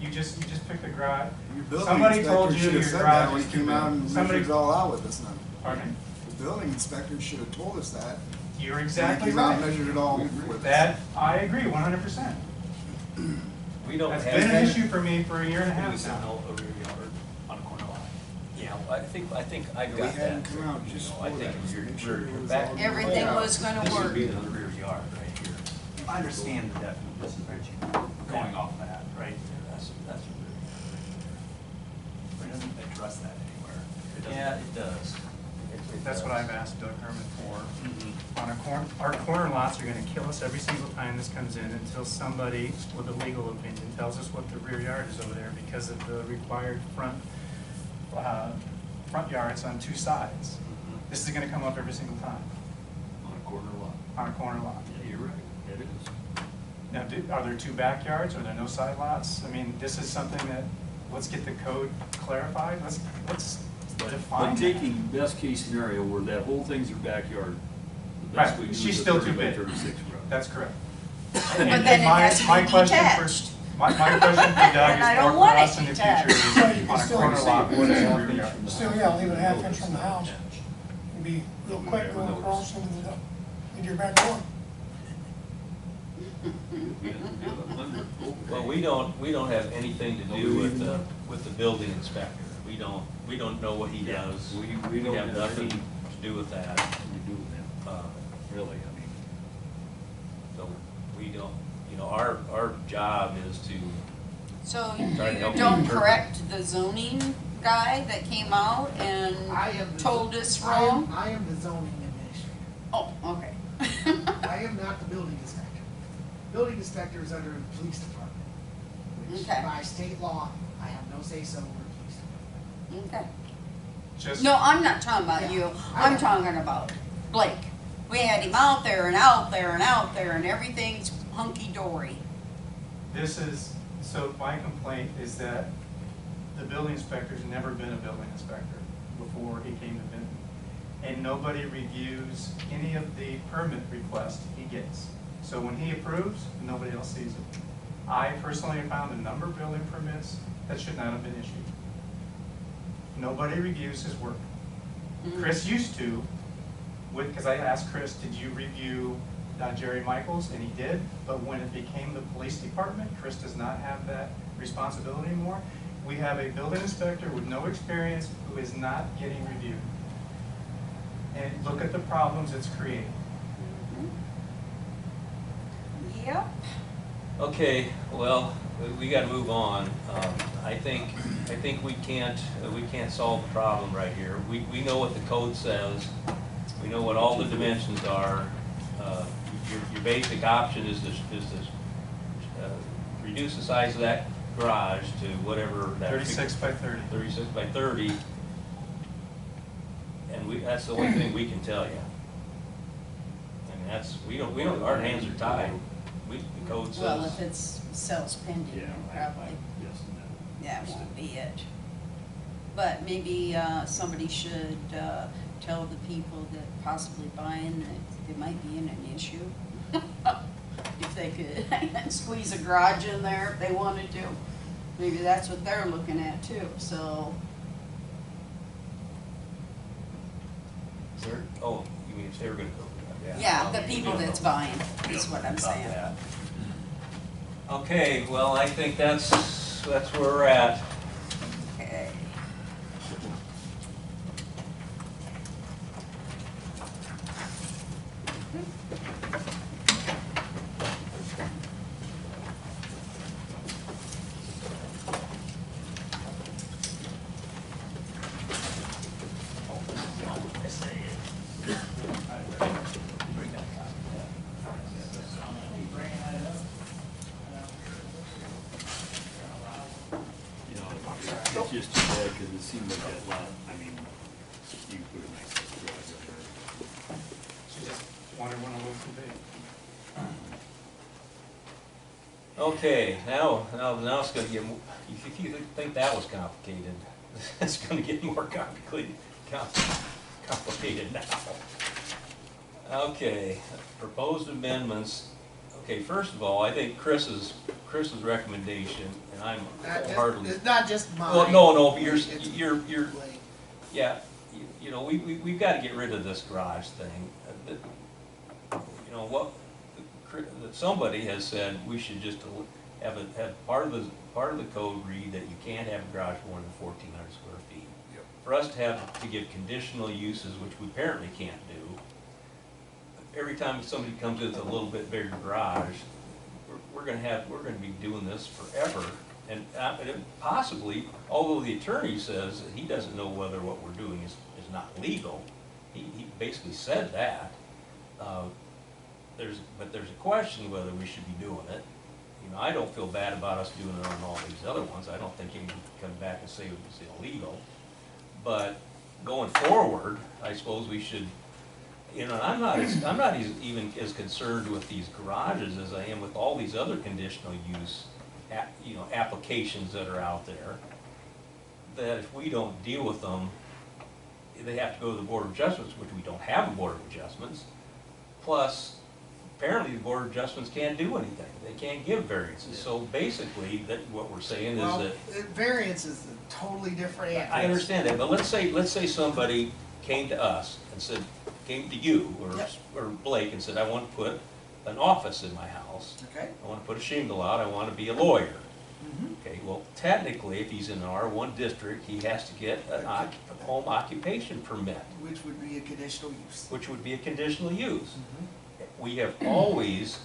You just picked the garage. Your building Somebody told inspector you should your have said that garage when is he too came out and big. measured Somebody, it all out with us now. pardon me? The building inspector should have told us that. You're When exactly he came out and right. measured it all with us. That, I agree 100%. We don't have. That's been an issue for me for a year and a half It's now. a rear yard on a corner lot. Yeah, I think I We got had him that. come out just You know, for I think that, if you're, make sure it you're was back. all- Everything was gonna This would work. be the rear yard right here. I understand the definition that you're going off that, right? That's a rear But it doesn't address that anywhere. It doesn't- yard. Yeah, it does. That's what I've asked Doug Herman for. Mhm. On our corner lots are gonna kill us every single time this comes in until somebody with a legal opinion tells us what the rear yard is over there because of the required front yards on 2 sides. This is gonna come up every single time On a corner lot. on a corner lot. Yeah, you're right, it is. Now, are there 2 backyards? Are there no side lots? I mean, this is something that, let's get the code clarified. Let's define But that. taking best case scenario where that whole thing's your backyard, the best Right, we do she's is a still 30 too by big. 36 road. That's correct. But then it has to be detached. My question for Doug And I is don't more want for it us in the detached. future is Well, you can on a still corner lot, what is the rear yard? Still, yeah, leave it a half inch from the house. It'd be real quick going across into your back door. Well, we don't have anything to do with the building inspector. We don't know what he does. We don't have nothing to any- do with that. We do with them, really, I mean. So we don't, our job is to, So Try to you help you don't interpret. correct the zoning guy that came out and I am the. told us I am- wrong? I am the zoning administrator. Oh, okay. I am not the building inspector. building inspector is under the police department, which Okay. by state law, I have no say-so over the police department. Okay. Just, No, I'm not talking about Yeah, you, I I'm know. talking about Blake. We had him out there and out there and out there and everything's hunky-dory. this is, so my complaint is that the building inspector's never been a building inspector before he came to Vinton. And nobody reviews any of the permit requests he gets. So when he approves, nobody else sees it. I personally have found a number of building permits that should not have been issued. Nobody reviews his work. Chris used to, because I asked Chris, did you review Jerry Michaels? And he did, but when it became the police department, Chris does not have that responsibility anymore. We have a building inspector with no experience who is not getting reviewed. And look at the problems it's creating. Yep. Okay, well, we gotta move on. I think we can't solve the problem right here. We know what the code says. We know what all the dimensions are. Your basic option is to reduce the size of that garage to whatever that. 36 by 30. 36 by 30. And that's the only thing we can tell you. And that's, our hands are tied. The code Well, says. if it's sales pending, Yeah, then probably, yes, and no. that won't be it. But maybe, somebody should, tell the people that possibly buying that they might be in an issue. If they could squeeze a garage in there if they wanted to. Maybe that's what they're looking at too, so. Oh, you mean if they were gonna go? Yeah, the people that's buying, is what I'm About saying. that. Okay, well, I think that's where we're at. Okay. You know, it's just too bad, because it seemed like that lot, I mean, you put a nice garage up there. She just wondered when it was too big. Okay, now it's gonna get, if you think that was complicated, it's gonna get more complicated now. Okay, proposed amendments. Okay, first of all, I think Chris's recommendation, and I'm hardly. It's not just mine. Well, no, but you're, Blake. yeah, you know, we've gotta get rid of this garage thing. You know, somebody has said we should just have part of the code read that you can't have a garage more than 1,400 square feet. Yep. For us to give conditional uses, which we apparently can't do, every time somebody comes in with a little bit bigger garage, we're gonna be doing this forever. And possibly, although the attorney says that he doesn't know whether what we're doing is not legal, he basically said that. But there's a question whether we should be doing it. You know, I don't feel bad about us doing it on all these other ones. I don't think anybody can come back and say it was illegal. But going forward, I suppose we should, you know, I'm not even as concerned with these garages as I am with all these other conditional use, applications that are out there. That if we don't deal with them, they have to go to the Board of Adjustments, which we don't have a Board of Adjustments. Plus, apparently the Board of Adjustments can't do anything. They can't give variances. So basically, what we're saying is Well, that. variance is a totally different animal. I understand that, but let's say somebody came to us and said, came to you Yep. or Blake and said, I want to put an office in my house. Okay. I want to put a shingle out. I want to be a lawyer. Mhm. Okay, well, technically, if he's in an R1 district, he has to get a home occupation permit, Which would be a conditional use. which would be a conditional use. Mhm. We have always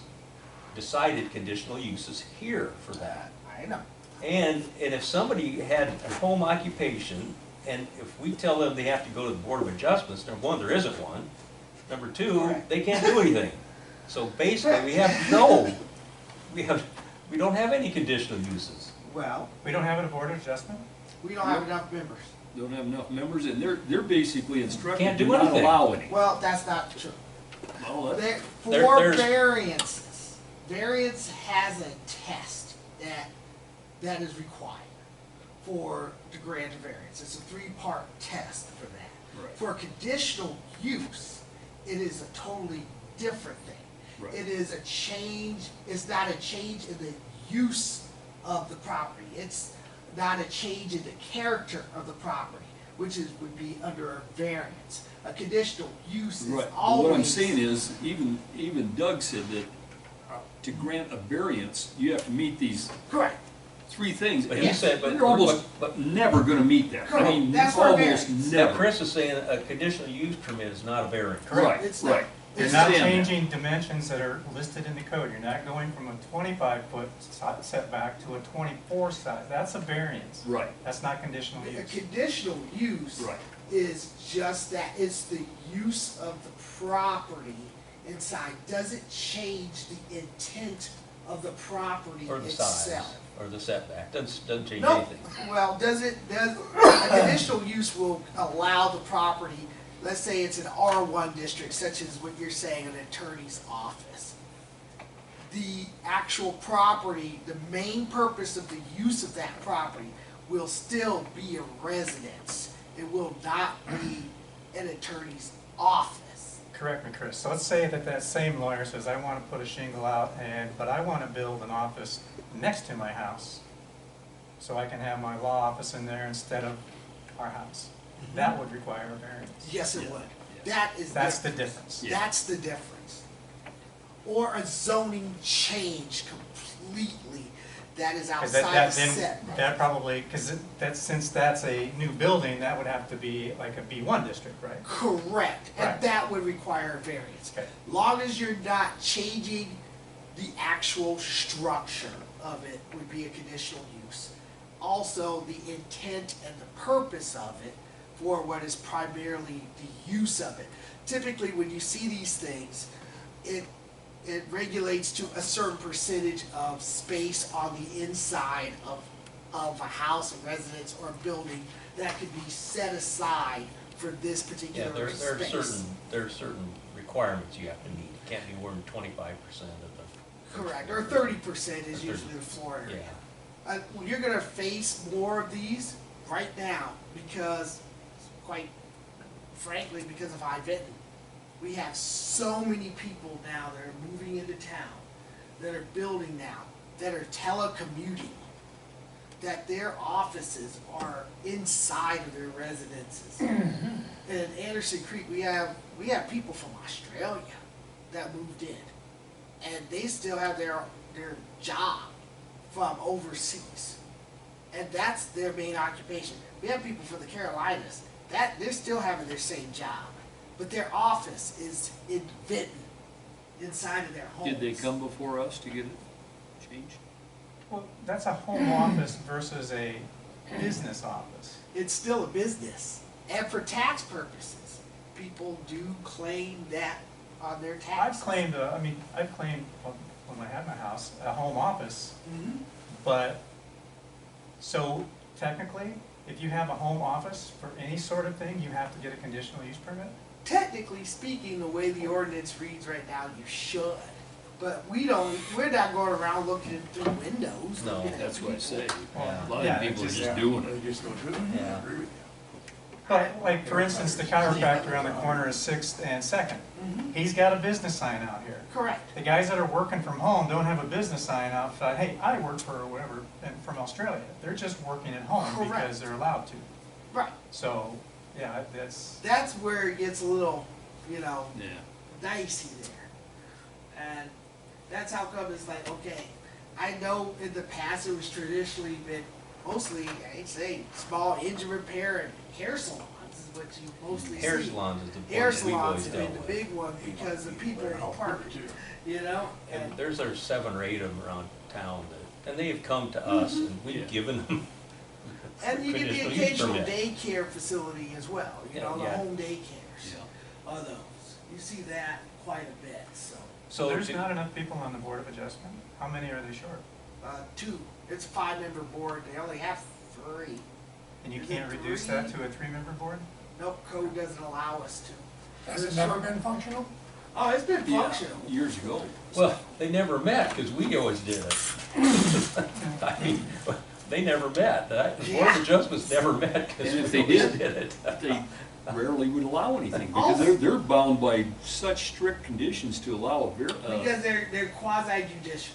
decided conditional uses here for that. I know. And if somebody had a home occupation, and if we tell them they have to go to the Board of Adjustments, number one, there isn't one. Number two, Correct. they can't do anything. So basically, we have no we don't have any conditional uses. Well, We don't have a board of adjustment? we don't have enough members. Don't have enough members, and they're basically instructed Can't to do not anything. allow any. Well, that's not true. Well, that- There, There- for there's- variances, variance has a test that is required to grant a variance. It's a three-part test for that. Right. For conditional use, it is a totally different thing. Right. It is a change, it's not a change in the use of the property. It's not a change in the character of the property, which would be under a variance. A conditional use is Right, but always. what I'm saying is, even Doug said that to grant a variance, you have to meet these Correct. three things. But and he said, but- They're almost but- never gonna meet that. I Correct, mean, that's for almost variance. Now, never. Chris is saying a conditional use permit is not a variance. Right, It's not. right. You're It's not Understand that. changing dimensions that are listed in the code. You're not going from a 25-foot setback to a 24 side. That's a variance. Right, That's not conditional A use. conditional use right. is just that, it's the use of the property inside. Does it change the intent of the property Or the size, itself? or the setback, doesn't change No, anything. well, a conditional use will allow the property, let's say it's an R1 district, such as what you're saying, an attorney's office. The actual property, the main purpose of the use of that property will still be a residence. It will not be an attorney's office. Correct me, Chris. So let's say that same lawyer says, I want to put a shingle out, but I want to build an office next to my house, so I can have my law office in there instead of our house. That would require a variance. Yes, it Yeah. would. That is. That's the difference. Yeah. That's the difference. Or a zoning change completely that is 'Cause outside the then setback. that probably, because since that's a new building, that would have to be like a B1 district, right? Correct, Right. and that would require a variance. Okay. Long as you're not changing the actual structure of it would be a conditional use. Also, the intent and the purpose of it for what is primarily the use of it. Typically, when you see these things, it regulates to a certain percentage of space on the inside of a house, a residence, or a building that could be set aside for this Yeah, particular there space. are certain requirements you have to meet. It can't be more than 25% of the. Correct, or 30% is Or usually the floor Yeah, area. You're gonna face more of these right now because, quite frankly, because of Vinton. We have so many people now that are moving into town, that are building now, that are telecommuting, that their offices are inside of their residences. In Anderson Creek, we have people from Australia that moved in, and they still have their job from overseas, and that's their main occupation. We have people from the Carolinas that they're still having their same job, but their office is in Vinton, inside of their homes. Did they come before us to get it changed? Well, that's a home office versus a business office. It's still a business, and for tax purposes, people do claim that on their taxes. I've claimed, when I had my house, a home office, Mhm. but, so technically, if you have a home office for any sort of thing, you have to get a conditional use permit? Technically speaking, the way the ordinance reads right now, you should. But we're not going around looking through windows. No, looking at That's what I say. Yeah. A lot Yeah, of people are it's just doing They it. just go through it. Yeah. I agree with you. But, like, for instance, the chiropractor on the corner of 6th and 2nd, Mhm. he's got a business sign out here. Correct. The guys that are working from home don't have a business sign outside, hey, I work for whatever, and from Australia. They're just working at home Correct. because they're allowed to. Right. So, yeah, that's, That's where it gets a little, Yeah. dicey there. And that's how come it's like, okay, I know in the past it was traditionally been mostly, I'd say, small engine repair and hair salons is what you mostly see. hair salons is the Hair one that we've salons always have dealt been the with. big one because the people in the park, you know? And there's 7 or 8 of them around town and they have come to us and we've given them. And you get the conditional use occasional permit. daycare facility as well, you know, the Yeah. home daycares Yeah. are those. You see that quite a bit, so. So There's do- not enough people on the Board of Adjustment. How many are they short? Two, it's a 5-member board, they only have 3. And you Is can't it reduce 3? that to a 3-member board? Nope, code doesn't allow us to. Has it never been functional? Oh, it's been Yeah, functional. years ago. well, they never met, because we always did it. I mean, they never met. The Board of Adjustments never met, because And if we they always did, did it. They rarely would allow anything, because they're bound by such strict conditions to allow a Because they're quasi judicial.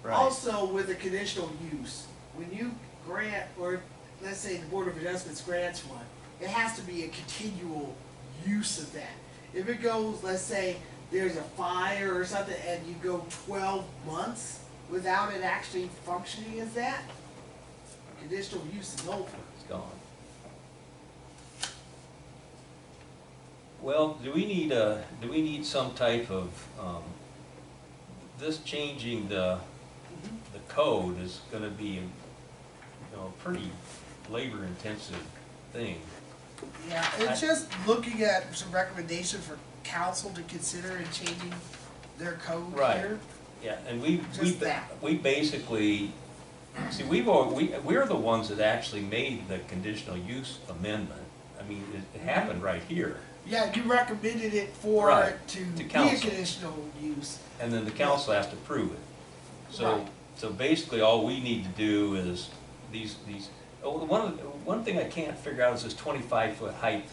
Right. Also, with a conditional use, when you grant, or let's say the Board of Adjustments grants one, it has to be a continual use of that. If it goes, let's say, there's a fire or something, and you go 12 months without it actually functioning as that, conditional use is over. It's gone. Well, do we need some type of, this changing the code is gonna be, a pretty labor-intensive thing. Yeah, it's just looking at some recommendations for council to consider in changing their code Right. here. Yeah, and Just that. we basically, see, we're the ones that actually made the conditional use amendment. I mean, it happened right here, Yeah, you recommended it for Right, it to to be a council. conditional use. and then the council has to prove it. So, Right. so basically, all we need to do is one thing I can't figure out is this 25-foot height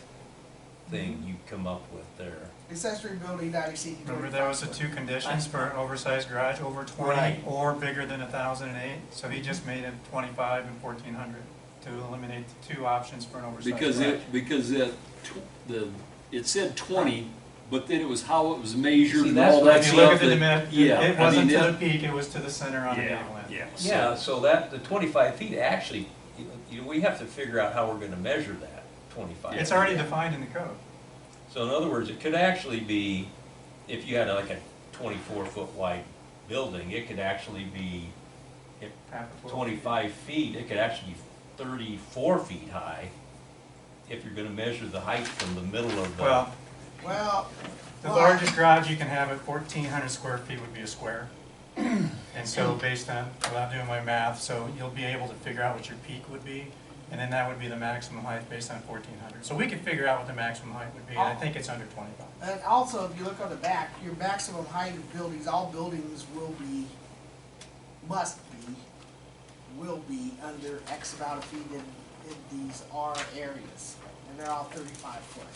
thing you come up with there. Accessory building not exceeding. Remember, there was the 2 conditions for an oversized garage, over 20 Right. or bigger than 1,008. So he just made it 25 and 1,400 to eliminate the 2 options for an oversized garage. because it said 20, but then it was how it was measured See, and that's all what that If you stuff. look at the that- dimension, yeah, it I wasn't mean, to that- the peak, it was to the center on the Yeah, gable end. yeah. Yeah, so the 25 feet, actually, we have to figure out how we're gonna measure that 25. It's already defined in the code. So in other words, it could actually be, if you had like a 24-foot wide building, it could actually be Half a foot. 25 feet, it could actually be 34 feet high if you're gonna measure the height from the middle of the. Well, Well, the largest garage you can have at 1,400 square feet would be a square. And so based on, without doing my math, so you'll be able to figure out what your peak would be, and then that would be the maximum height based on 1,400. So we could figure out what the maximum height would be, and I think it's under 25. and also, if you look on the back, your maximum height of buildings, all buildings will be under X amount of feet in these R areas. And they're all 35 foot,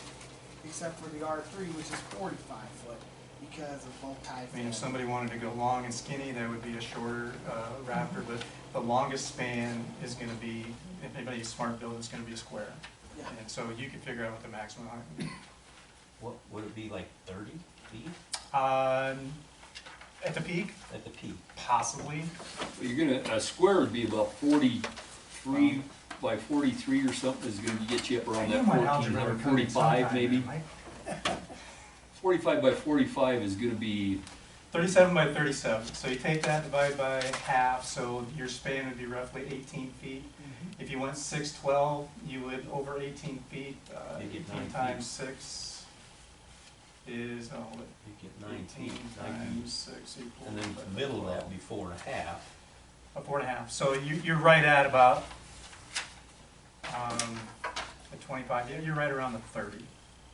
except for the R3, which is 45 foot because of multi-family. I mean, if somebody wanted to go long and skinny, that would be a shorter wrapper, but the longest span is gonna be, if anybody's smart building, it's gonna be a square. Yeah. And so you could figure out what the maximum height would be. What, would it be like 30 feet At the peak, at the peak? possibly. Well, a square would be about 43 by 43 or something, is gonna get you up around that 1,400, 45 maybe. 45 by 45 is gonna be, 37 by 37, so you take that, divide by half, so your span would be roughly 18 feet. If you went 6'12", you would, over 18 feet, You get 18 9 feet. times 6 is, You get 9 18 feet, times 6 equals. and then the middle of that would be 4.5. 4.5, so you're right at about, at 25, yeah, you're right around the 30,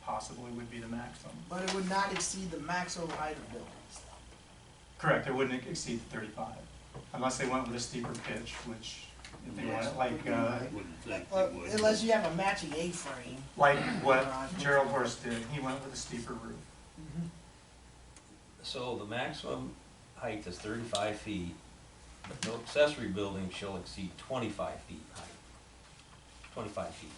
possibly would be the maximum. But it would not exceed the maximum height of buildings. Correct, it wouldn't exceed 35, unless they went with a steeper pitch, which, if they want it like, I wouldn't think Well, they would. unless you have a matching A-frame. like what Gerald Horst did, he went with a steeper roof. So the maximum height is 35 feet, but no accessory building shall exceed 25 feet height. 25 feet.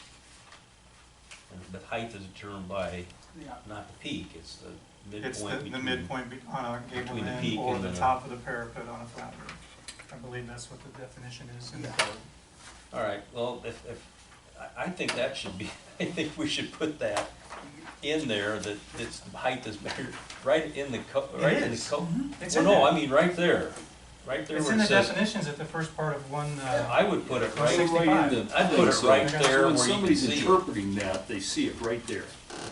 But height is determined by Yeah. not the peak, it's the It's midpoint the between. midpoint on a gable between the end peak or and the the- top of the parapet on a flat roof. I believe that's what the definition is in the Yeah. code. All right, well, I think that should be, I think we should put that in there, that its height is measured right in the right in the is. code. It's Well, in no, there. I mean, right there It's where in it the says. definitions at the first part of one, I would put it right, Right in 65. the I'd put it thing, right so there when where you can somebody's see it. interpreting that, they see it right there.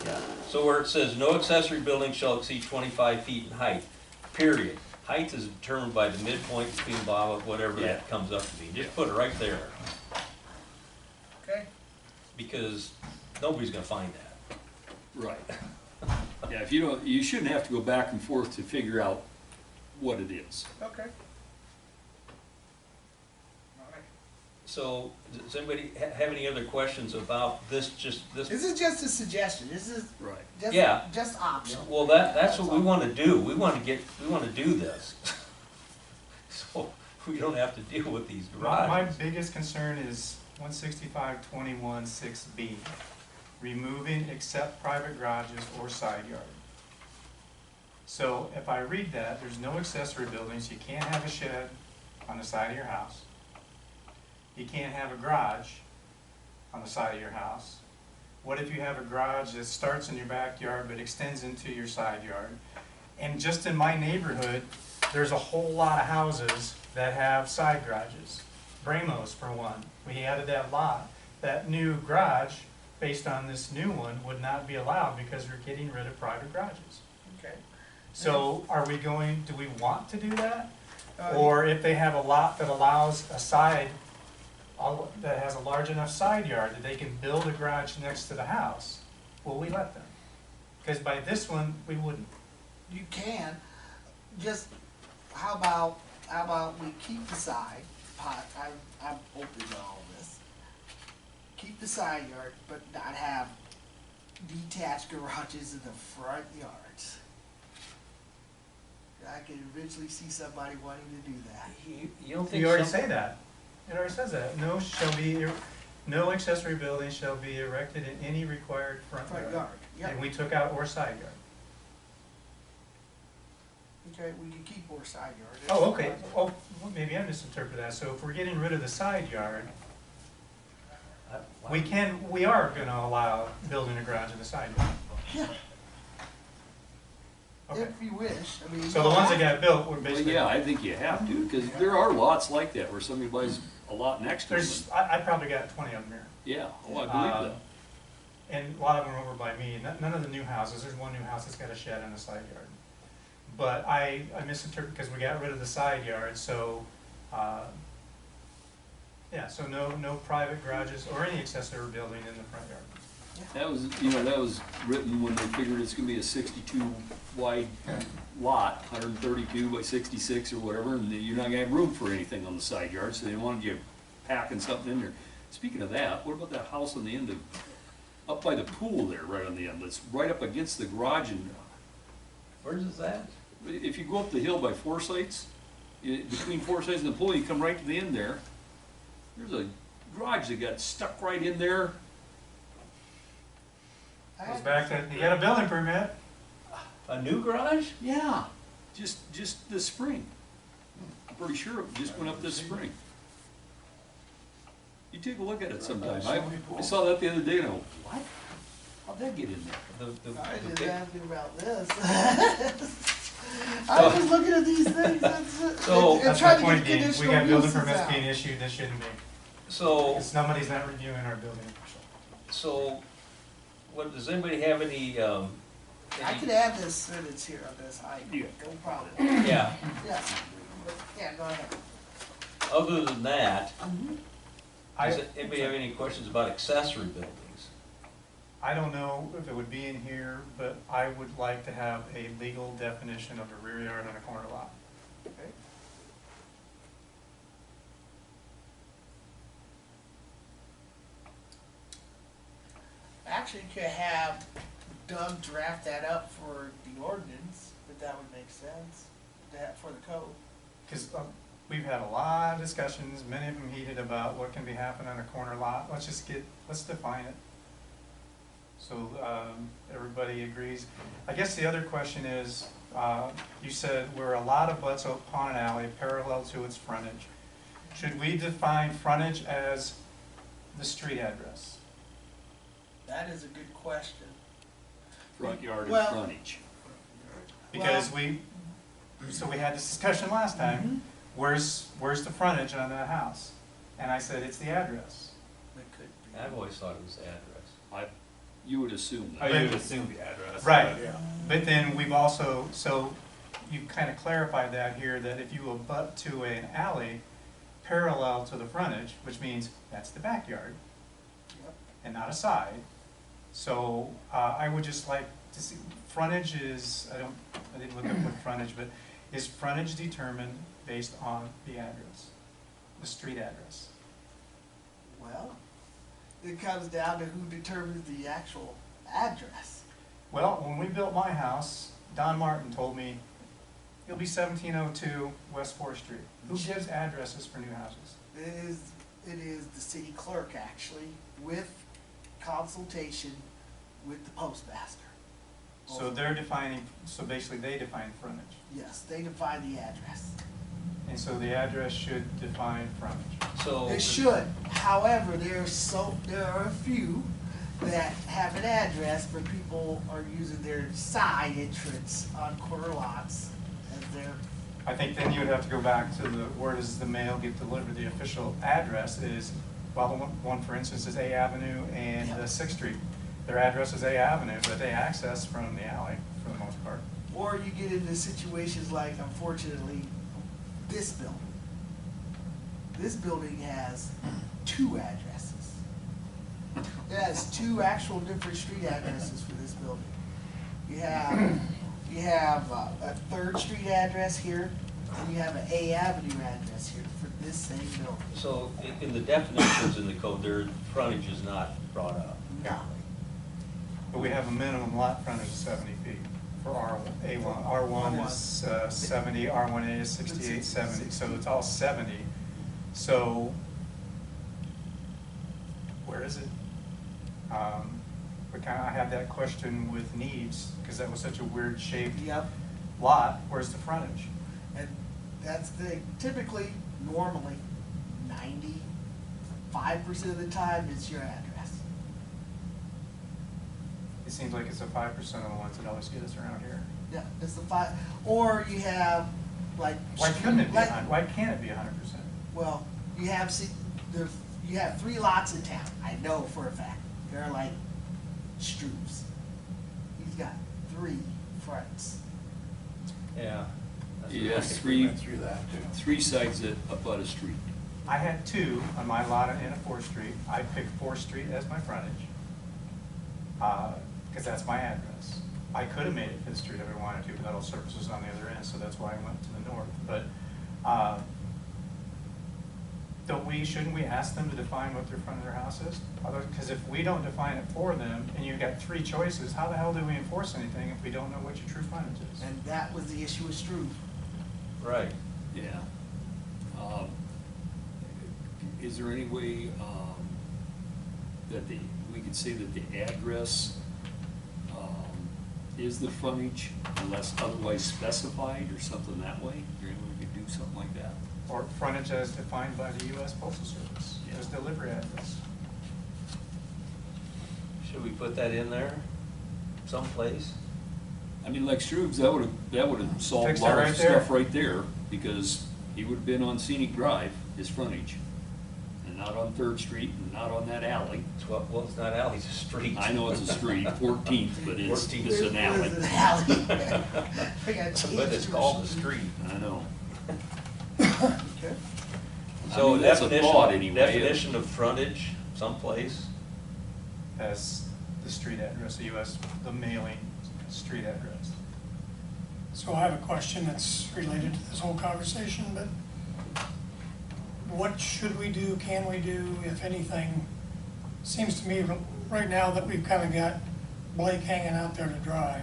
Yeah, So where it says, no accessory building shall exceed 25 feet in height, period. Height is determined by the midpoint between blah, blah, whatever that comes up to be. Just put it right there, Okay, because nobody's gonna find that. Right. Yeah, if you don't, you shouldn't have to go back and forth to figure out what it is. okay. Alright. So, does anybody have any other questions about this, This is just a suggestion, this is Right. just, Yeah. just optional. Well, that's what we wanna do, we wanna do this. So, we don't have to deal with these My garages. biggest concern is 165-21-6B, removing except private garages or side yard. So if I read that, there's no accessory buildings, you can't have a shed on the side of your house. You can't have a garage on the side of your house. What if you have a garage that starts in your backyard but extends into your side yard? And just in my neighborhood, there's a whole lot of houses that have side garages. Bramos for one, we added that lot. That new garage, based on this new one, would not be allowed because we're getting rid of private garages. Okay. So are we going, do we want to do that? Uh, Or if they have a lot that allows a side, that has a large enough side yard that they can build a garage next to the house, will we let them? Because by this one, we wouldn't. You can, just, how about we keep the side, I'm open to all this. Keep the side yard, but not have detached garages in the front yards. I can eventually see somebody wanting to do that. You don't think You already some- say that. It already says that. No accessory building shall be erected in any required front Front yard. yard, yeah, And we took out or side yard. okay, we can keep more side yard. Oh, okay. Oh, well, maybe I misinterpreted that. So if we're getting rid of the side yard, we are gonna allow building a garage in the side yard. Yeah, Okay. if you wish, I mean. So the ones that got built were Well, basically. yeah, I think you have to, because there are lots like that where somebody buys a lot next to them. I probably got 20 of them here. Yeah, oh, I believe Uh, that. And a lot of them are over by me. None of the new houses. There's one new house that's got a shed and a side yard. But I misinterpreted because we got rid of the side yard, so, yeah, so no private garages or any accessory building in the front yard. That was, that was written when they figured it's gonna be a 62 wide lot, 132 by 66 or whatever, and you're not gonna have room for anything on the side yard, so they wanted you packing something in there. Speaking of that, what about that house on the end of, up by the pool there, right on the end, that's right up against the garage, and Where's is that? if you go up the hill by Forsyth's, between Forsyth's and the pool, you come right to the end there, there's a garage that got stuck right in there. Goes back to, you got a building permit. A new garage? Yeah, just this spring. I'm pretty sure it just went up this spring. You take a look at it sometime. I saw that the other day and I go, what? How'd that get in there? I The was big- asking about this. I was just looking at these things, So- and That's trying my to point, get Dean. We conditional got building uses permits out. being issued that shouldn't be. So, Because somebody's not reviewing our building official. so, what, does anybody have any, I any- could add this sentence here on this, Yeah. no problem. yeah, Yeah, yeah, go ahead. other than that, I- does anybody have any questions about accessory buildings? I don't know if it would be in here, but I would like to have a legal definition of a rear yard on a corner lot. Okay. Actually, you could have Doug draft that up for the ordinance, if that would make sense, that for the code. Because we've had a lot of discussions, many of them heated about what can be happening on a corner lot. Let's define it. So everybody agrees. I guess the other question is, you said where a lot abuts upon an alley parallel to its frontage. Should we define frontage as the street address? That is a good question. Front yard and Well- frontage. Because we had this discussion last time, where's the frontage on that house? And I said, it's the address. It could be. I've always thought it was the address. You would assume I that. would assume the address. Right. but- Yeah. But then we've also, so you kind of clarified that here, that if you abut to an alley parallel to the frontage, which means that's the backyard Yep. and not a side. So, I would just like to see, frontage is, I didn't look up what frontage, but is frontage determined based on the address, the street address? Well, it comes down to who determines the actual address. Well, when we built my house, Don Martin told me, it'll be 1702 West 4th Street. Who gives addresses for new houses? It is the city clerk actually, with consultation with the postmaster. So they're defining, so basically they define frontage. Yes, they define the address. And so the address should define frontage. So. It should, however, there are a few that have an address where people are using their side entrance on corner lots as their, I think then you would have to go back to the, where does the mail get delivered? The official address is, well, the one for instance is A Avenue and Yeah. 6th Street. Their address is A Avenue, but they access from the alley for the most part. or you get into situations like, unfortunately, this building. This building has 2 addresses. It has 2 actual different street addresses for this building. You have a 3rd Street address here, and you have an A Avenue address here for this same building. So in the definitions in the code, their frontage is not brought up. No. But we have a minimum lot frontage of 70 feet for A1. R1 is 70, R1A is 68, 70, so it's all 70. So, where is it? I had that question with needs, because that was such a weird shaped Yep, lot. Where's the frontage? and that's the, typically, normally, 95% of the time, it's your address. It seems like it's a 5% of the ones that always get us around here. Yeah, it's the 5, or you have, like. Why couldn't it be, like- why can't it be 100%? Well, you have, you have 3 lots in town, I know for a fact. They're like Struve's. He's got 3 fronts. Yeah. That's He has right. three, Went through that too. 3 sides that abut a street. I had 2 on my lot in a 4th Street. I picked 4th Street as my frontage, because that's my address. I could have made it 5th Street if I wanted to, but that all surfaces on the other end, so that's why I went to the north. But, shouldn't we ask them to define what their front of their house is? Because if we don't define it for them, and you've got 3 choices, how the hell do we enforce anything if we don't know what your true frontage is? And that was the issue with Struve. Right. Yeah. Is there any way that we could say that the address is the frontage unless otherwise specified or something that way? Or we could do something like that? Or frontage as defined by the US Postal Service, as delivery address. Should we put that in there someplace? I mean, like Struve's, that would've solved a Fixed it lot of right there. stuff right there, because he would've been on Scenic Drive, his frontage, and not on 3rd Street, and not on that alley. Well, it's not alley, it's a street. I know it's a street, 14th, but it's 14th. an alley. It was an alley. I got changed But it's to called a street. I know. Okay. So mean, that's a thought definition, anyway. definition of frontage someplace. As the street address, the mailing street address. So I have a question that's related to this whole conversation, but what should we do, can we do, if anything? Seems to me right now that we've kind of got Blake hanging out there to dry.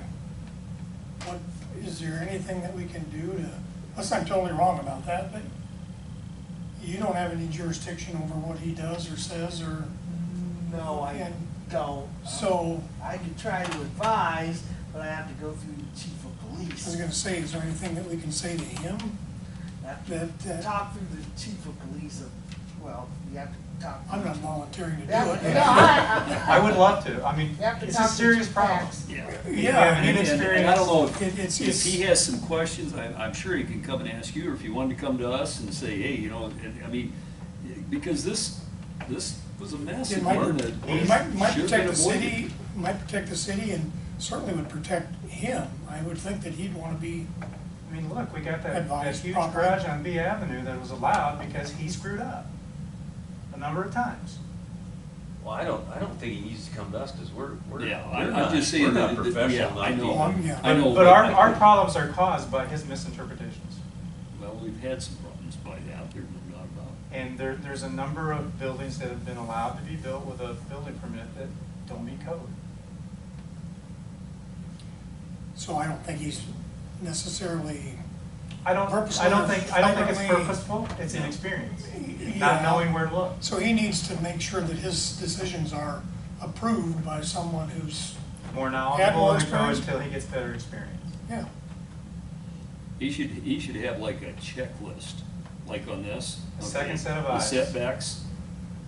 Is there anything that we can do to, unless I'm totally wrong about that, but you don't have any jurisdiction over what he does or says or, No, I And don't. so, I could try to advise, but I have to go through the chief of I was police. gonna say, is there anything that we can say to him? I have to that- talk through the chief of police of, well, you have to talk. I'm not volunteering to do Yeah, it. no, I would love to, I mean, You have to it's a talk to serious Chief problem. Max. Yeah. Yeah, And And I don't know It's- if he has some questions, I'm sure he can come and ask you, or if you wanted to come to us and say, hey, you know, I mean, because this was a mess. It and might, one that it might should've protect been the avoided. city, might protect the city and certainly would protect him. I would think that he'd want to be, I mean, look, we got that Advised huge properly. garage on B Avenue that was allowed because he screwed up a number of times. Well, I don't think he needs to come to us, cause we're Yeah, we're I'm just saying we're not that- professional yeah, I enough to know. even- yeah. I know, But our problems are caused by his misinterpretations. Well, we've had some problems by that, there's no doubt about it. And there's a number of buildings that have been allowed to be built with a building permit that don't meet code. So I don't think he's necessarily, I don't Purposely think or it's flagrantly- purposeful, it's inexperience, not Yeah. knowing where to look. so he needs to make sure that his decisions are approved by someone who's, More Had knowledgeable more in the code experience? until he gets better experience. yeah. He should have like a checklist, like on this. A okay? second set of The eyes. setbacks,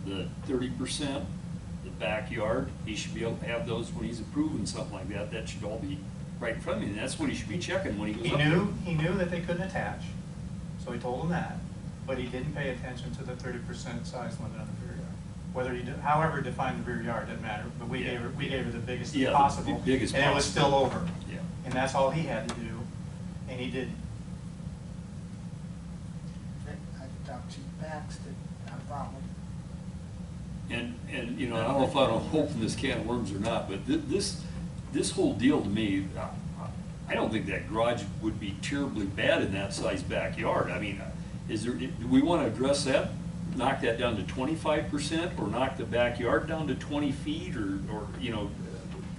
the 30%, the backyard, he should be able to have those when he's approving something like that, that should all be right in front of him, and that's what he should be checking when he goes He up there. knew that they couldn't attach, so he told them that, but he didn't pay attention to the 30% size limit on the rear yard. Whether he, however defined the rear yard, doesn't matter, but we Yeah. gave her the biggest Yeah, the possible. biggest And it was possible. still over, Yeah. and that's all he had to do, and he didn't. I talked to Baxter, not a problem. And, you know, I don't know if I don't open this can of worms or not, but this whole deal to me, I don't think that garage would be terribly bad in that size backyard. I mean, do we want to address that? Knock that down to 25%, or knock the backyard down to 20 feet, or, you know,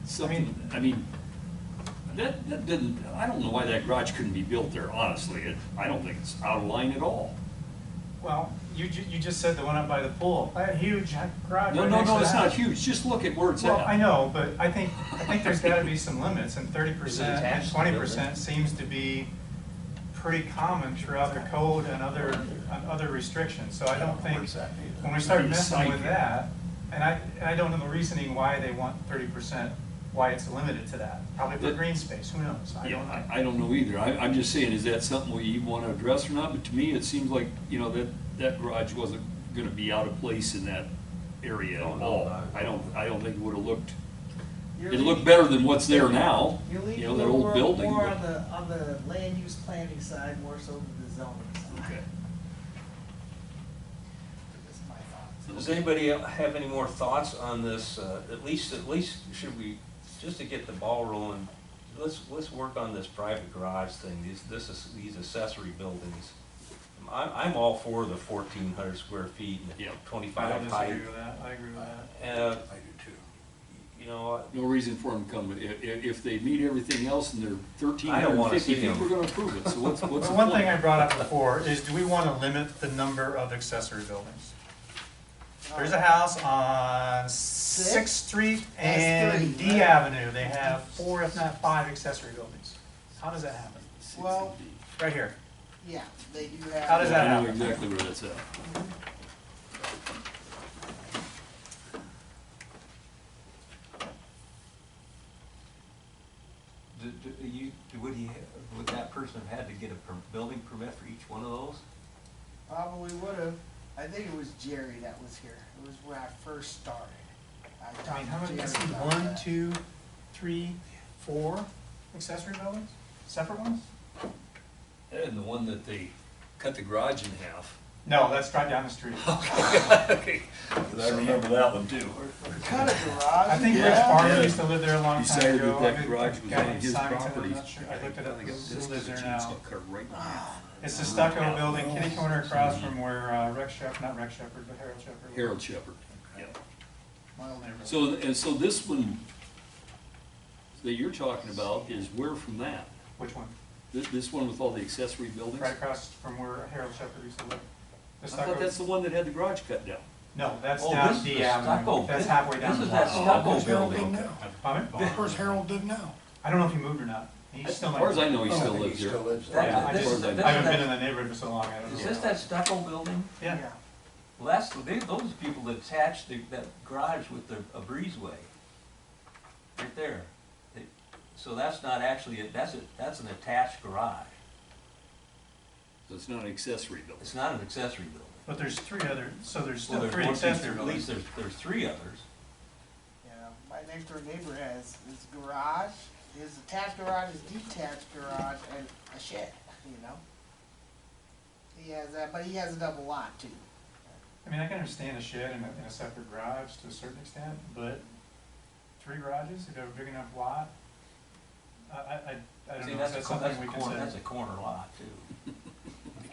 something, I mean, that didn't, I don't know why that garage couldn't be built there, honestly. I don't think it's out of line at all. Well, you just said the one up by the pool, that huge garage No, right no, next to no, the it's not house. huge, just look at where it's Well, at. I know, but I think there's gotta be some limits, and 30% Is it and attached to the 20% seems to be pretty common throughout the code and other restrictions, so I don't think, when we start messing with that, and I don't know the reasoning why they want 30%, why it's limited to that, probably for green space, who knows, I Yeah, don't know. I don't know either. I'm just saying, is that something we want to address or not? But to me, it seems like, you know, that garage wasn't gonna be out of place in that area at Oh, no, all. not at I don't think it would've looked, You're it looked leaning- better than what's there now. You're You leaning know, a that little old building. more but- on the land use planning side, more so than the zoning side. Okay. That's my thoughts. Does anybody have any more thoughts on this? At least should we, just to get the ball rolling, let's work on this private garage thing, these accessory buildings. I'm all for the 1,400 square feet and the Yeah. I 25 don't height. disagree with that, I agree with that. And, I do too. you know, No reason for them to come. If they meet everything else and they're I don't wanna 1,350 see feet, them. we're gonna approve it. So what's the But one thing I point? brought up before is, do we want to limit the number of accessory buildings? There's a house on Sixth Street and That's 30, D right? Avenue, they have 4 if not 5 accessory buildings. How does that happen? Well, Right here. yeah, they do have. How does that I know happen? exactly where that's at. would that person have had to get a building permit for each one of those? Probably would have. I think it was Jerry that was here. It was when I first started. I mean, how talked to many, I Jerry see about 1, that. 2, 3, 4 accessory buildings? Separate ones? And the one that they cut the garage in half. No, that's right down the street. Okay, I remember that one too. Cut a garage. I think Rich yeah. Farmer Yeah. used to live there a long time Decided ago. that I garage think was guy on named his Simington, property. I'm not sure, I looked it up, I got who this lives there chainsaw now. cut right in half. It's the stucco building, kitty corner across from where Rex Shepherd, not Rex Shepherd, but Harold Shepherd. Harold Shepherd, yeah. My old neighborhood. So this one that you're talking about is where from that? Which one? This one with all the accessory buildings? Right across from where Harold Shepherd used to live. The I stucco- thought that's the one that had the garage cut down. No, that's Oh, down this is D the Avenue. stucco. That's halfway down This the is that block. stucco Where's Harold building. live now? Pardon? Where's Harold live now? I don't know if he moved or not. He's still As my. far as I know, he Oh, still I think lives there. Yeah, I This just, is- I this haven't is been in that- the neighborhood for so long, I don't know. Is this that stucco building? Yeah. Well, those people that attached that garage with a breezeway. Right there. So that's not actually, that's an attached garage. So it's not an accessory building. It's not an accessory building. But there's 3 other, so there's Well, still 3 one, two, accessory three- buildings. At least there's 3 others. Yeah, my next door neighbor has his garage, his attached garage, his detached garage, and a shed, you know? He has that, but he has a double lot too. I mean, I can understand a shed and a separate garage to a certain extent, but 3 garages, if you have a big enough lot, I don't See, know, that's is that a something we can that's say? a corner lot too.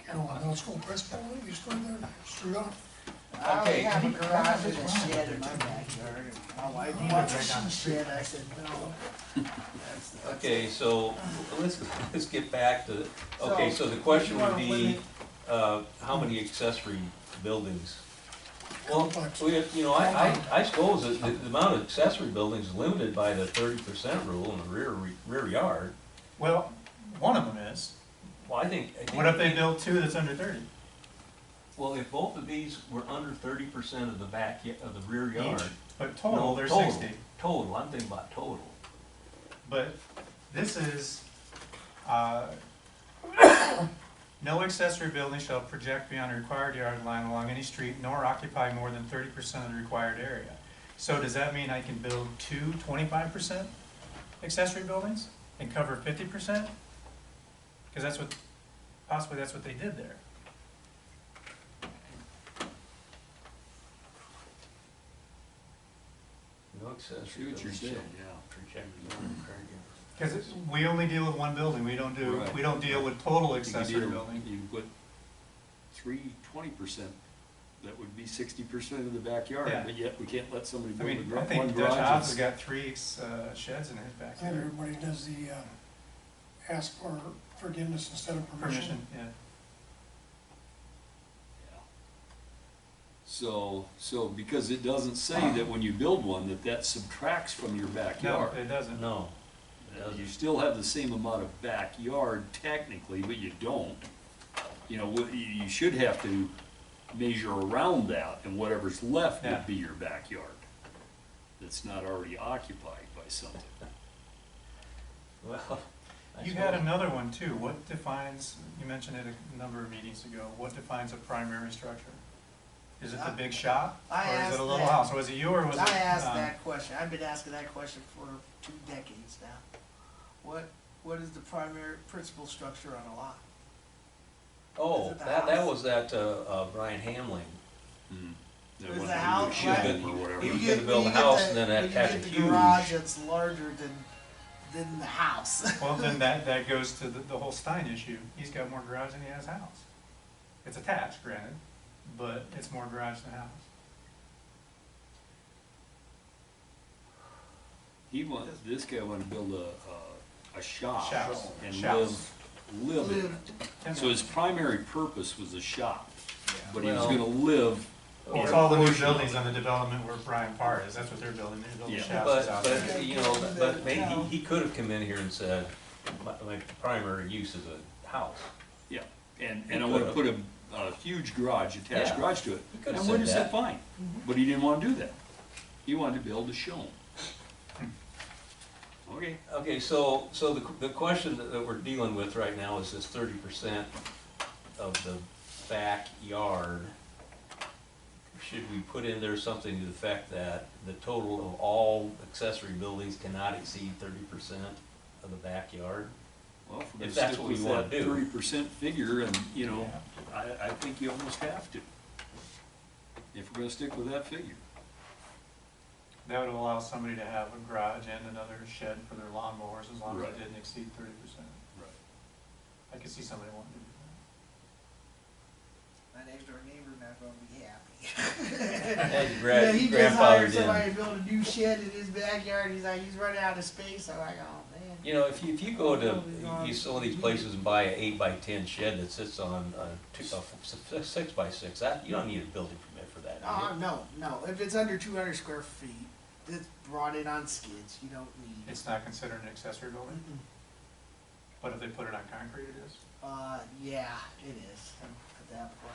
Carroll, middle school principal, you stood there, stood up. I only Okay. have a garage and a shed in my backyard, and my wife wants a she shed, I said, no. That's- Okay, so let's get back to, okay, so the question you wanna would be, limit- how many accessory buildings? Well, Complex. I suppose that the amount of accessory buildings is limited by the 30% rule in the rear yard. Well, one of them is. Well, I think. What if they build 2 that's under 30? Well, if both of these were under 30% of the of the rear yard. Each, but total, No, they're total. 60. Total, I'm thinking about total. But this is, no accessory building shall project beyond the required yard line along any street, nor occupy more than 30% of the required area. So does that mean I can build 2 25% accessory buildings and cover 50%? Because that's what, possibly that's what they did there. No I accessory see what you're buildings saying, shall yeah. project beyond the required yard. Because we only deal with one building, we don't do, Right. we don't deal with total You could accessory deal- building. You can put 20%, that would be 60% of the backyard, Yeah. but yet we can't let somebody I build mean, I one think Dutch garage. Hobbs has that's- got 3 sheds in his And backyard. everybody does the, ask for forgiveness instead of permission. Permission, yeah. Yeah. So because it doesn't say that when you build one, that subtracts from your No, backyard. it doesn't. No. You still have the same amount of backyard technically, but you don't. You know, you should have to measure around that, and whatever's left Yeah. would be your backyard. That's not already occupied by something. Well. I You had suppose- another one too. What defines, you mentioned it a number of meetings ago, what defines a primary structure? Is it the big shop? I Or is it asked a little that. house? Was it you or was it? I asked that question, I've been asking that question for 2 decades now. What is the primary principal structure on a lot? Oh, Is it the that house? was that, Brian Hamling. That Is one the to do house- a shed right. or whatever. He You was get- gonna build you a get house the- and then you attach get a the huge. garage that's larger than the house. Well, then that goes to the whole Stein issue. He's got more garage than he has house. It's attached, granted, but it's more garage than house. This guy wanted to build a shop Shops. and Shops. live in it. So his primary purpose was a shop, but he was Well- gonna live. It's all the new buildings on the development where Brian Parr is. That's what they're building. They're building Yeah. shops out there. But maybe he could have come in here and said, my primary use is a house. Yeah, and He I wanna could've. put a huge garage, attached Yeah. garage to it. He could've And said would have said that. fine, but he didn't wanna do that. He wanted to build a show. Okay. Okay, so the question that we're dealing with right now is this 30% of the backyard. Should we put in there something to the effect that the total of all accessory buildings cannot exceed 30% of the backyard? Well, if we're If gonna that's stick what we with wanna that do. 30% figure, and, you know, I think you almost have to. If we're gonna stick with that figure. That would allow somebody to have a garage and another shed for their lawnmowers as long as Right. it didn't exceed 30%. Right. I could see somebody wanting to do My next door neighbor's not gonna be happy. And Yeah, he just hired grandfathered somebody in. to build a new shed in his backyard, he's like, he's running out of space, I'm like, oh, man. You know, if you go to some of these places and buy an 8x10 shed that sits on a 6x6, you don't need a building permit for that, do you? No, if it's under 200 square feet, it's brought in on skids, you don't that. need. It's not considered an accessory building, Mm-mm. but if they put it on concrete, it is. Yeah, it is, at that point.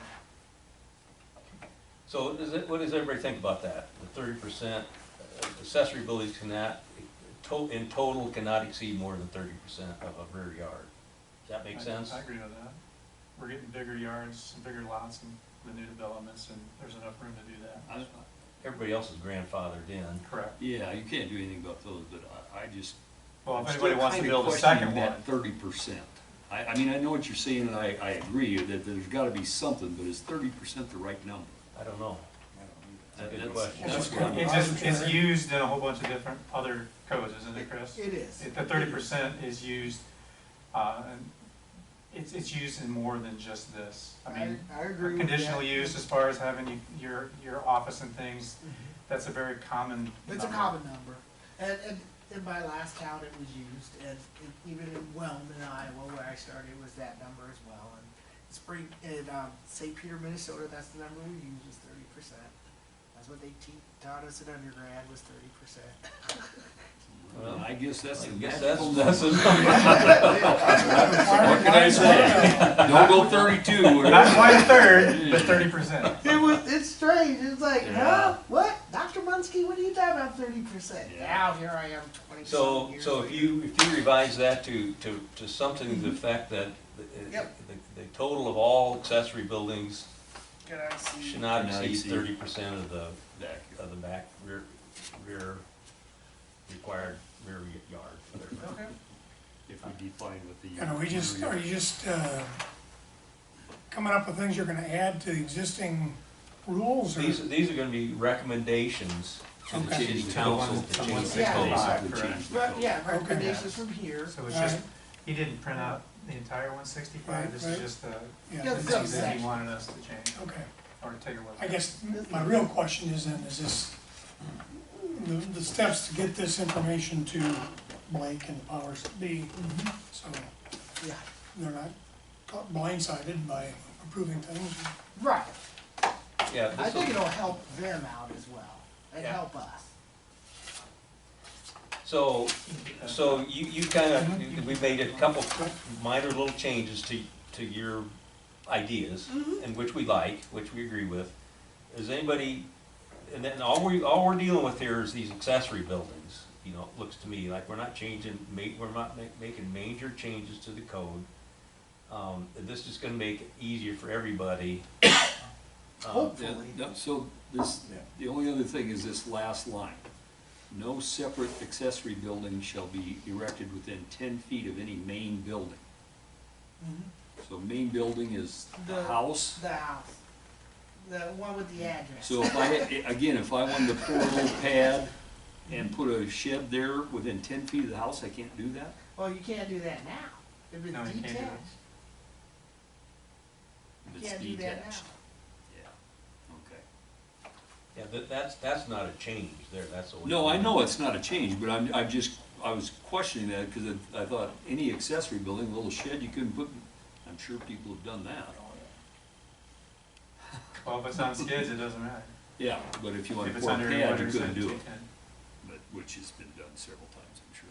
So what does everybody think about that? The 30% accessory buildings in total cannot exceed more than 30% of a rear yard. Does that make sense? I agree with that. We're getting bigger yards, and bigger lots, and the new developments, and there's enough room to do that. everybody else is grandfathered in. Correct. Yeah, you can't do anything about those, but I just. Well, if I'm anybody still wants to kinda build a questioning second one, that 30%. I mean, I know what you're saying, and I agree that there's gotta be something, but is 30% the right number? I don't know. That's a good That's- question. that's It's what I'm- it's used in a whole bunch of different other codes, isn't it, Chris? It is. The 30% is used, and it's used in more than just this. I mean, I agree with conditional that. use as far as having your office and things, that's a very common It's a number. common number, and in my last town it was used, and even in Wellman, Iowa, where I started, it was that number as well. And in St. Peter, Minnesota, that's the number we used, was 30%. That's what they taught us in undergrad, was 30%. Well, I guess that's I the guess magical that's number. What What can I say? Don't go 32. Not quite a third, but 30%. It's strange, it's like, Yeah. huh, what, Dr. Munsky, what are you talking about 30%? Yeah. Now, here I am 20 So, years so if later. you revise that to something to the effect that Yep. the total of all accessory buildings Can I see? should not Should not exceed exceed 30% of the back rear required rear yard. whatever. Okay. If we define what the. And are you just coming up with things you're gonna add to existing rules, or? These are gonna be recommendations to the Okay. city To the council ones- to to change ones the that code. go by. Basically correct. change the Right, code. yeah, recommendations from here. So it's All just, right. he didn't print out the entire 165, Right, this right. is just the Yeah, Yeah, the the things that he section. wanted us to change, okay. or take a look I at. guess my real question is then, is this, the steps to get this information to Blake and the powers that be, so Yeah, they're not caught blindsided by approving things. right. Yeah, I this think will- it'll help them out as well, and Yeah. help us. so you kind of, we made a couple minor little changes to your ideas, and which we like, which we agree with. Is anybody, and then all we're dealing with here is these accessory buildings. You know, it looks to me like we're not making major changes to the code. This is gonna make it easier for everybody. Hopefully. So this, the only other thing is this last line. No separate accessory building shall be erected within 10 feet of any main building. So main building is the The- house. The house, the one with the address. So if if I wanted to pour a little pad and put a shed there within 10 feet of the house, I can't do that? Well, you can't do that now, if No, it's you can't do detached. If it's Can't do that now. detached. Yeah, okay. Yeah, that's not a change there, that's the way. No, I know it's not a change, but I was questioning that because I thought any accessory building, a little shed, you couldn't put, I'm sure people have done that. Well, if it's on skids, it doesn't matter. Yeah, but if you want If to it's pour a under pad, you 100, couldn't do you it, can. but, which has been done several times, I'm sure.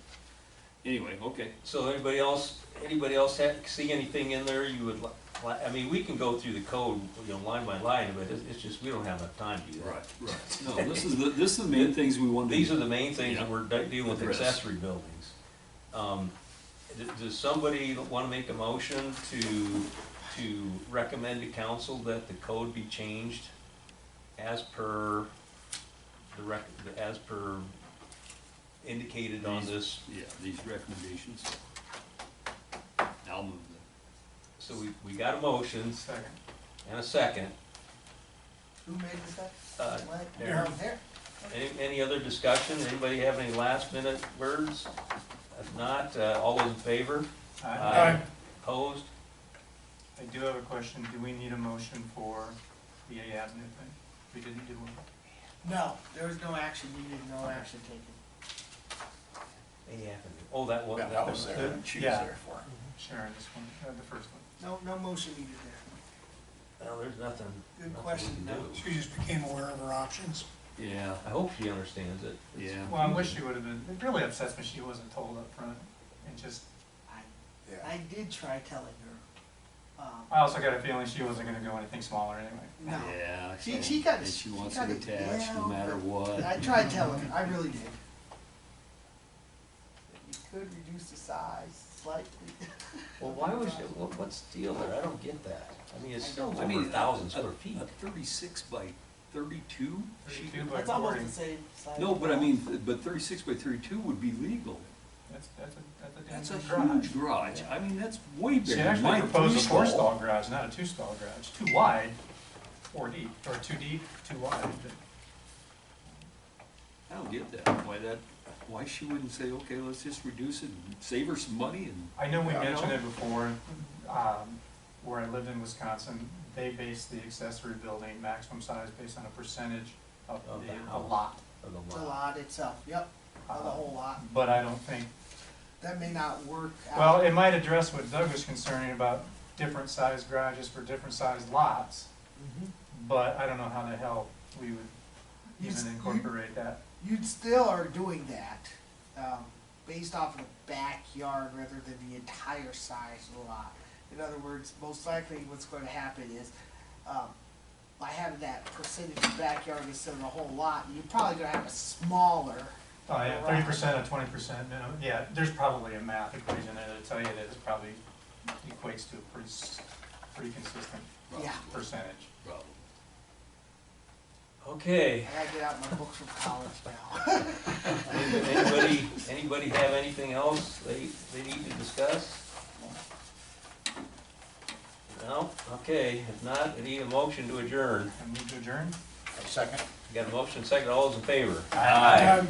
Anyway, okay. So anybody else see anything in there you would I mean, we can go through the code, you know, line by line, but it's just, we don't have enough time to do that. Right. No, this is the main things we wanted to. These are the main things that Yeah. we're dealing with Address. accessory buildings. Does somebody wanna make a motion to recommend to council that the code be changed as per as per indicated on this? Yeah, these recommendations. I'll move them. So we got a motion Second. and a second. Who made the second? What? Darren. There. Any other discussion? Anybody have any last minute words? If not, all those in favor? I Opposed? do have a question, do we need a motion for the A Avenue thing? We didn't do one. No, there was no action, you did no action taken. Oh, that was, that was there. She was Yeah. there for it. Sharon, this one, the first one. No motion needed there. Well, there's nothing. Good nothing we question, can no. do. She just became aware of her options. Yeah, I hope she understands it. It's- yeah. Well, I wish she would have been, it really upsets me she wasn't told up front. It just, I did try telling her, I also got a feeling she wasn't gonna go anything smaller anyway. no. Yeah. She got- And she wants she it got- attached no yeah, matter what. I tried telling her, I really did. You could reduce the size slightly. Well, why was, what's the deal there? I don't get that. I mean, it's still I over mean, 1,000 square feet. A 36 by 32? 32 by That's almost 40. the same size. No, but I mean, but 36 by 32 would be legal. That's That's a a damn good huge garage. I mean, that's way bigger She than actually my proposed a three-stall. 4-stall garage, not a 2-stall garage, 2 wide, 4 deep, or 2 deep, 2 wide. I don't get that, why she wouldn't say, okay, let's just reduce it and save her some money and. I know we You mentioned know? it before, where I lived in Wisconsin, they base the accessory building maximum size based on a percentage of Of the the house. lot. Of The the lot. lot itself, yep, of the whole lot. But I don't think, That may not work out. well, it might address what Doug was concerning about different sized garages for different sized lots, Mhm. but I don't know how the hell we would You s- even you- incorporate that. You still are doing that, based off of the backyard rather than the entire size of the lot. In other words, most likely what's going to happen is, by having that percentage of backyard instead of the whole lot, you're probably gonna have a smaller. Oh, yeah, 30% or 20% minimum, yeah, there's probably a math equation there that'll tell you that it probably equates to a pretty consistent Yeah, percentage. Problem. Okay, I gotta get out my books from college now. anybody have anything else they need to discuss? No? Okay, if not, I need a motion to adjourn. And move to adjourn? Second. Got a motion, second, all those in favor? Um,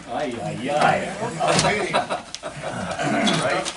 Aye, aye, aye. Right?